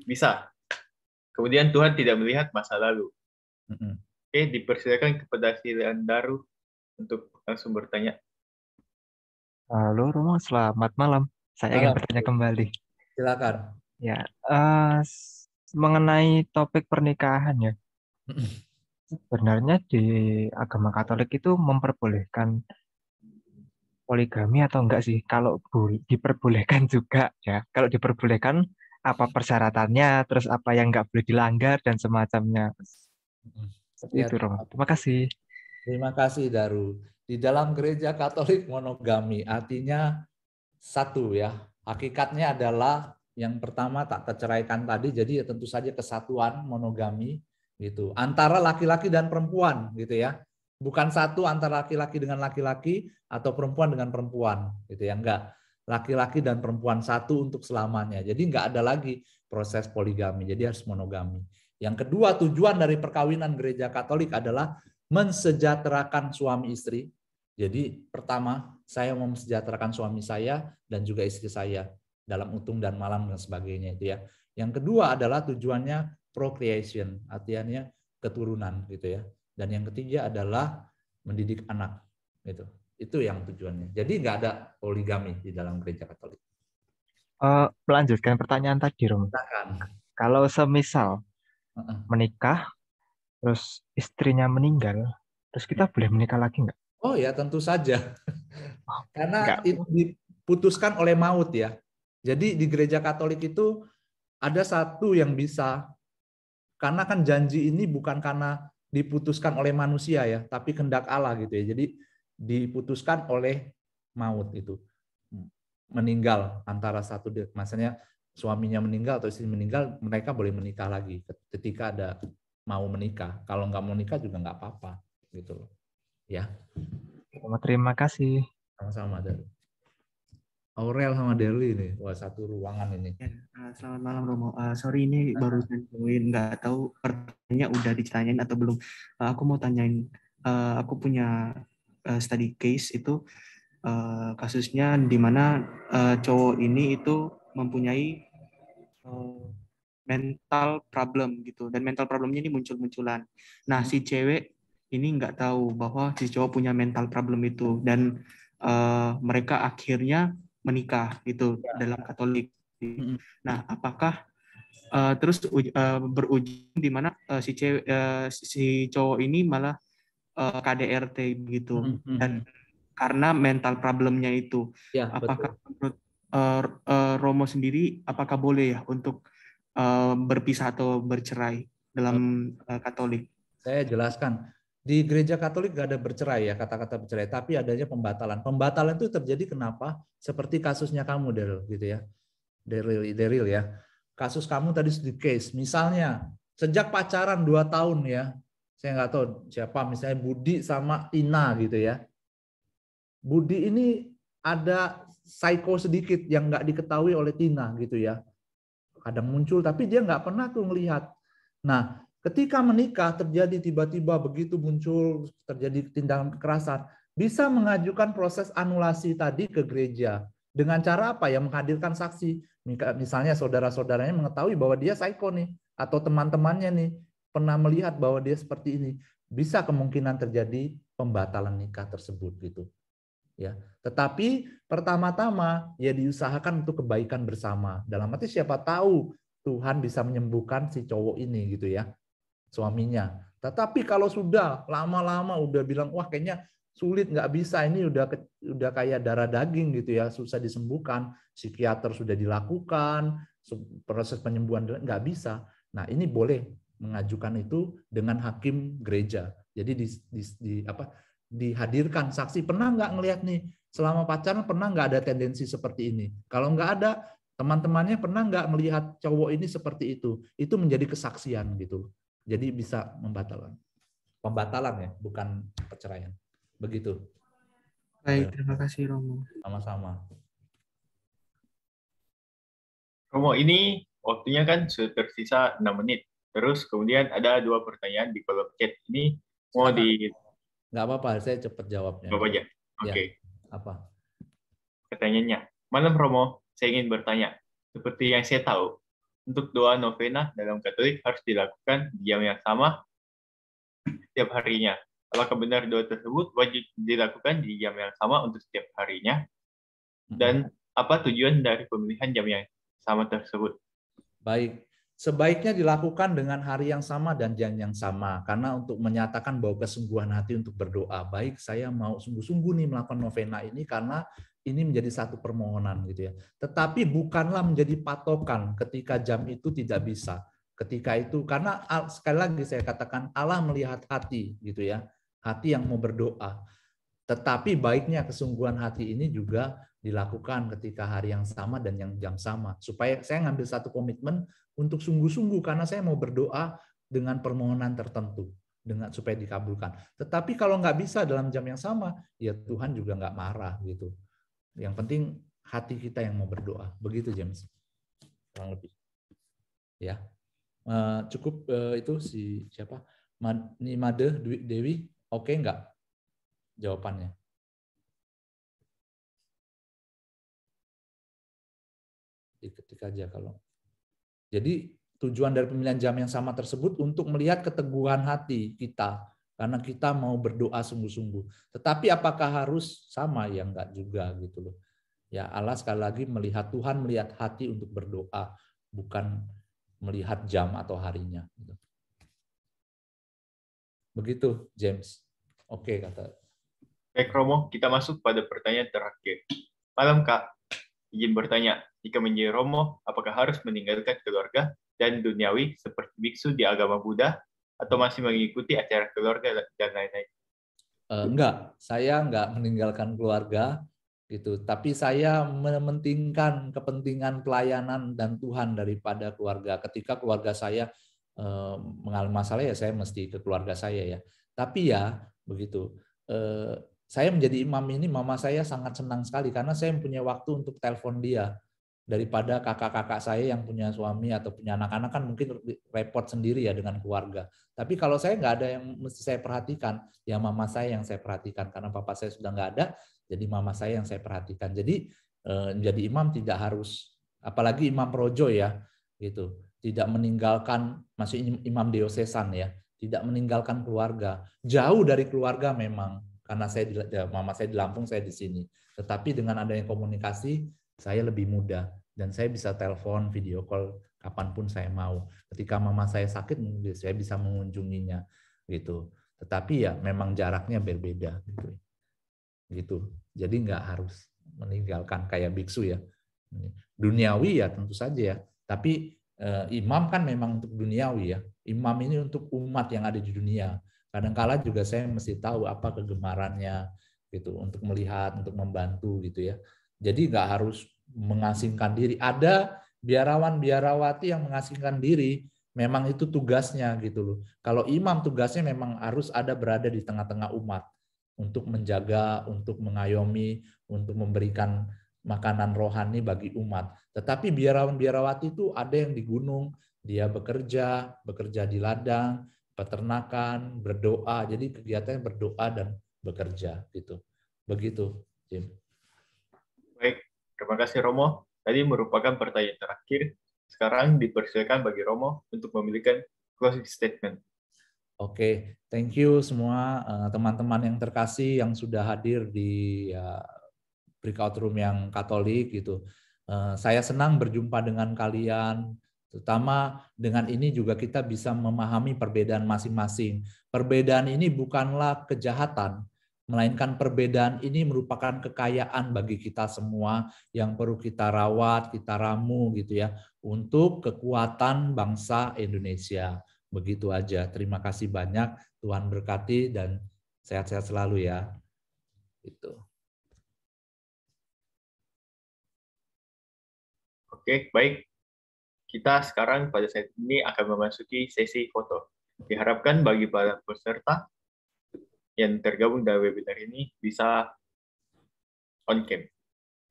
Speaker 2: bisa. Kemudian Tuhan tidak melihat masa lalu. Oke, dipersilakan kepada si Leandaru untuk langsung bertanya.
Speaker 6: Halo Romo, selamat malam. Saya ingin bertanya kembali.
Speaker 3: Silakan.
Speaker 6: Ya, mengenai topik pernikahan ya. Sebenarnya di agama Katolik itu memperbolehkan poligami atau enggak sih? Kalau diperbolehkan juga ya. Kalau diperbolehkan apa persyaratannya, terus apa yang enggak boleh dilanggar dan semacamnya. Seperti itu, Romo. Terima kasih.
Speaker 3: Terima kasih, Daru. Di dalam gereja Katolik monogami artinya satu ya. Hakikatnya adalah yang pertama tak terceraikan tadi, jadi ya tentu saja kesatuan monogami gitu. Antara laki-laki dan perempuan gitu ya. Bukan satu antara laki-laki dengan laki-laki atau perempuan dengan perempuan gitu ya. Enggak. Laki-laki dan perempuan satu untuk selamanya. Jadi enggak ada lagi proses poligami. Jadi harus monogami. Yang kedua, tujuan dari perkawinan gereja Katolik adalah mensejahterakan suami istri. Jadi pertama, saya mau mensejahterakan suami saya dan juga istri saya dalam utung dan malam dan sebagainya itu ya. Yang kedua adalah tujuannya procreation, artinya keturunan gitu ya. Dan yang ketiga adalah mendidik anak gitu. Itu yang tujuannya. Jadi nggak ada poligami di dalam gereja Katolik.
Speaker 6: Melanjutkan pertanyaan tadi, Rom. Kalau semisal menikah, terus istrinya meninggal, terus kita boleh menikah lagi nggak?
Speaker 3: Oh ya, tentu saja. Karena itu diputuskan oleh maut ya. Jadi di gereja Katolik itu ada satu yang bisa, karena kan janji ini bukan karena diputuskan oleh manusia ya, tapi kehendak Allah gitu ya. Jadi diputuskan oleh maut itu. Meninggal antara satu, maksudnya suaminya meninggal atau istri meninggal, mereka boleh menikah lagi ketika ada mau menikah. Kalau nggak mau menikah juga nggak apa-apa gitu loh. Ya.
Speaker 6: Terima kasih.
Speaker 3: Sama-sama, Daru. Aurel sama Derli ini, wah satu ruangan ini.
Speaker 7: Ya, selamat malam Romo. Sorry ini baru join, nggak tahu pertanyaannya udah ditanyain atau belum. Aku mau tanyain, aku punya study case itu kasusnya di mana cowok ini itu mempunyai mental problem gitu, dan mental problemnya ini muncul-munculan. Nah si cewek ini nggak tahu bahwa si cowok punya mental problem itu, dan mereka akhirnya menikah gitu dalam Katolik. Nah, apakah terus berujung di mana si cowok ini malah KDRT gitu, dan karena mental problemnya itu, ya, apakah menurut Romo sendiri apakah boleh ya untuk berpisah atau bercerai dalam Katolik?
Speaker 3: Saya jelaskan. Di gereja Katolik nggak ada bercerai ya, kata-kata bercerai, tapi adanya pembatalan. Pembatalan itu terjadi kenapa? Seperti kasusnya kamu, Daryl, gitu ya. Daryl ya. Kasus kamu tadi di case, misalnya sejak pacaran 2 tahun ya, saya nggak tahu siapa, misalnya Budi sama Tina gitu ya. Budi ini ada psycho sedikit yang nggak diketahui oleh Tina gitu ya. Kadang muncul, tapi dia nggak pernah tuh melihat. Nah, ketika menikah terjadi tiba-tiba begitu muncul terjadi tindakan kekerasan, bisa mengajukan proses anulasi tadi ke gereja. Dengan cara apa ya? Menghadirkan saksi. Misalnya saudara-saudaranya mengetahui bahwa dia psycho nih, atau teman-temannya nih pernah melihat bahwa dia seperti ini. Bisa kemungkinan terjadi pembatalan nikah tersebut gitu. Ya, tetapi pertama-tama ya diusahakan untuk kebaikan bersama. Dalam arti siapa tahu Tuhan bisa menyembuhkan si cowok ini gitu ya, suaminya. Tetapi kalau sudah lama-lama udah bilang wah kayaknya sulit, nggak bisa, ini udah kayak darah daging gitu ya, susah disembuhkan, psikiater sudah dilakukan, proses penyembuhan nggak bisa. Nah ini boleh mengajukan itu dengan hakim gereja. Jadi dihadirkan saksi, pernah nggak ngelihat nih selama pacaran, pernah nggak ada tendensi seperti ini? Kalau nggak ada, teman-temannya pernah nggak melihat cowok ini seperti itu menjadi kesaksian gitu. Jadi bisa pembatalan ya, bukan perceraian. Begitu.
Speaker 7: Baik, terima kasih Romo.
Speaker 3: Sama-sama.
Speaker 2: Romo, ini waktunya kan sudah tersisa 6 menit. Terus kemudian ada 2 pertanyaan di kolom chat. Ini mau di...
Speaker 3: Nggak apa-apa, saya cepat jawabnya.
Speaker 2: Apa aja? Oke.
Speaker 3: Apa?
Speaker 2: Pertanyaannya, Malam Romo, saya ingin bertanya. Seperti yang saya tahu, untuk doa novena dalam Katolik harus dilakukan di jam yang sama setiap harinya. Apakah benar doa tersebut wajib dilakukan di jam yang sama untuk setiap harinya? Dan apa tujuan dari pemilihan jam yang sama tersebut?
Speaker 3: Baik, sebaiknya dilakukan dengan hari yang sama dan jam yang sama, karena untuk menyatakan bahwa kesungguhan hati untuk berdoa. Baik, saya mau sungguh-sungguh nih melakukan novena ini karena ini menjadi satu permohonan gitu ya. Tetapi bukanlah menjadi patokan ketika jam itu tidak bisa. Ketika itu, karena sekali lagi saya katakan Allah melihat hati gitu ya, hati yang mau berdoa. Tetapi baiknya kesungguhan hati ini juga dilakukan ketika hari yang sama dan yang jam sama. Supaya saya ngambil satu komitmen untuk sungguh-sungguh karena saya mau berdoa dengan permohonan tertentu supaya dikabulkan. Tetapi kalau nggak bisa dalam jam yang sama, ya Tuhan juga nggak marah gitu. Yang penting hati kita yang mau berdoa. Begitu James. Kurang lebih. Ya. Cukup itu si siapa? Made Dewi, oke nggak jawabannya? Diketik aja kalau. Jadi tujuan dari pemilihan jam yang sama tersebut untuk melihat keteguhan hati kita karena kita mau berdoa sungguh-sungguh. Tetapi apakah harus sama? Ya enggak juga gitu loh. Ya Allah sekali lagi melihat, Tuhan melihat hati untuk berdoa, bukan melihat jam atau harinya. Begitu James. Oke kata.
Speaker 2: Baik Romo, kita masuk pada pertanyaan terakhir. Malam Kak, izin bertanya, jika menjadi Romo, apakah harus meninggalkan keluarga dan duniawi seperti biksu di agama Buddha, atau masih mengikuti acara keluarga dan lain-lain?
Speaker 3: Enggak, saya enggak meninggalkan keluarga, gitu. Tapi saya mementingkan kepentingan pelayanan dan Tuhan daripada keluarga. Ketika keluarga saya mengalami masalah, ya saya mesti ke keluarga saya ya. Tapi ya begitu. Saya menjadi imam ini, mama saya sangat senang sekali karena saya punya waktu untuk telepon dia. Daripada kakak-kakak saya yang punya suami atau punya anak-anak kan mungkin repot sendiri ya dengan keluarga. Tapi kalau saya nggak ada yang mesti saya perhatikan, ya mama saya yang saya perhatikan. Karena papa saya sudah nggak ada, jadi mama saya yang saya perhatikan. Jadi menjadi imam tidak harus, apalagi imam projo ya, gitu. Tidak meninggalkan, masih imam diosesan ya, tidak meninggalkan keluarga. Jauh dari keluarga memang. Karena mama saya di Lampung, saya di sini. Tetapi dengan adanya komunikasi, saya lebih mudah dan saya bisa telepon, video call kapanpun saya mau. Ketika mama saya sakit, saya bisa mengunjunginya, gitu. Tetapi ya memang jaraknya berbeda, gitu. Jadi nggak harus meninggalkan kayak biksu ya. Duniawi ya tentu saja ya. Tapi imam kan memang untuk duniawi ya. Imam ini untuk umat yang ada di dunia. Kadang-kala juga saya mesti tahu apa kegemarannya gitu untuk melihat, untuk membantu gitu ya. Jadi nggak harus mengasingkan diri. Ada biarawan-biarawati yang mengasingkan diri, memang itu tugasnya gitu loh. Kalau imam tugasnya memang harus ada berada di tengah-tengah umat untuk menjaga, untuk mengayomi, untuk memberikan makanan rohani bagi umat. Tetapi biarawan-biarawati itu ada yang di gunung, dia bekerja di ladang, peternakan, berdoa. Jadi kegiatannya berdoa dan bekerja gitu. Begitu, Jim.
Speaker 2: Baik, terima kasih Romo. Tadi merupakan pertanyaan terakhir. Sekarang dipersilakan bagi Romo untuk memberikan closing statement.
Speaker 3: Oke, thank you semua teman-teman yang terkasih yang sudah hadir di breakout room yang Katolik gitu. Saya senang berjumpa dengan kalian. Terutama dengan ini juga kita bisa memahami perbedaan masing-masing. Perbedaan ini bukanlah kejahatan, melainkan perbedaan ini merupakan kekayaan bagi kita semua yang perlu kita rawat, kita ramu gitu ya, untuk kekuatan bangsa Indonesia, Begitu aja. Terima kasih banyak. Tuhan berkati dan sehat-sehat selalu ya. Itu.
Speaker 2: Oke, baik. Kita sekarang pada saat ini akan memasuki sesi foto. Diharapkan bagi para peserta yang tergabung dalam webinar ini bisa on cam.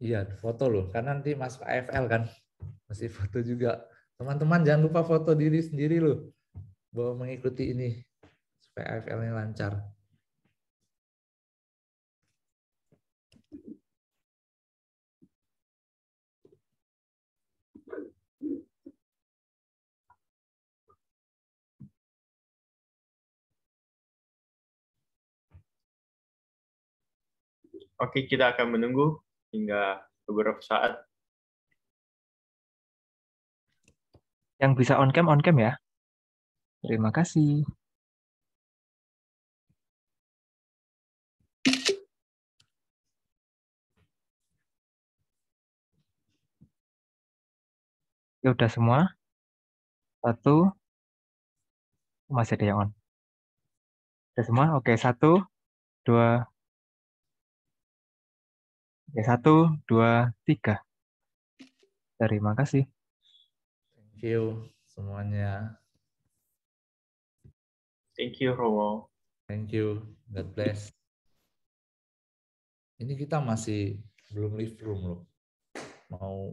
Speaker 3: Iya, foto loh. Karena nanti masuk AFL kan. Masih foto juga. Teman-teman jangan lupa foto diri sendiri loh. Bahwa mengikuti ini. Supaya AFL-nya lancar.
Speaker 2: Oke, kita akan menunggu hingga beberapa saat.
Speaker 6: Yang bisa on cam ya. Terima kasih. Ya udah semua. Satu, masih ada yang on. Udah semua? Oke, 1, 2. Oke, 1, 2, 3. Terima kasih.
Speaker 3: Thank you semuanya.
Speaker 2: Thank you, Romo.
Speaker 3: Thank you. God bless. Ini kita masih belum live room loh. Mau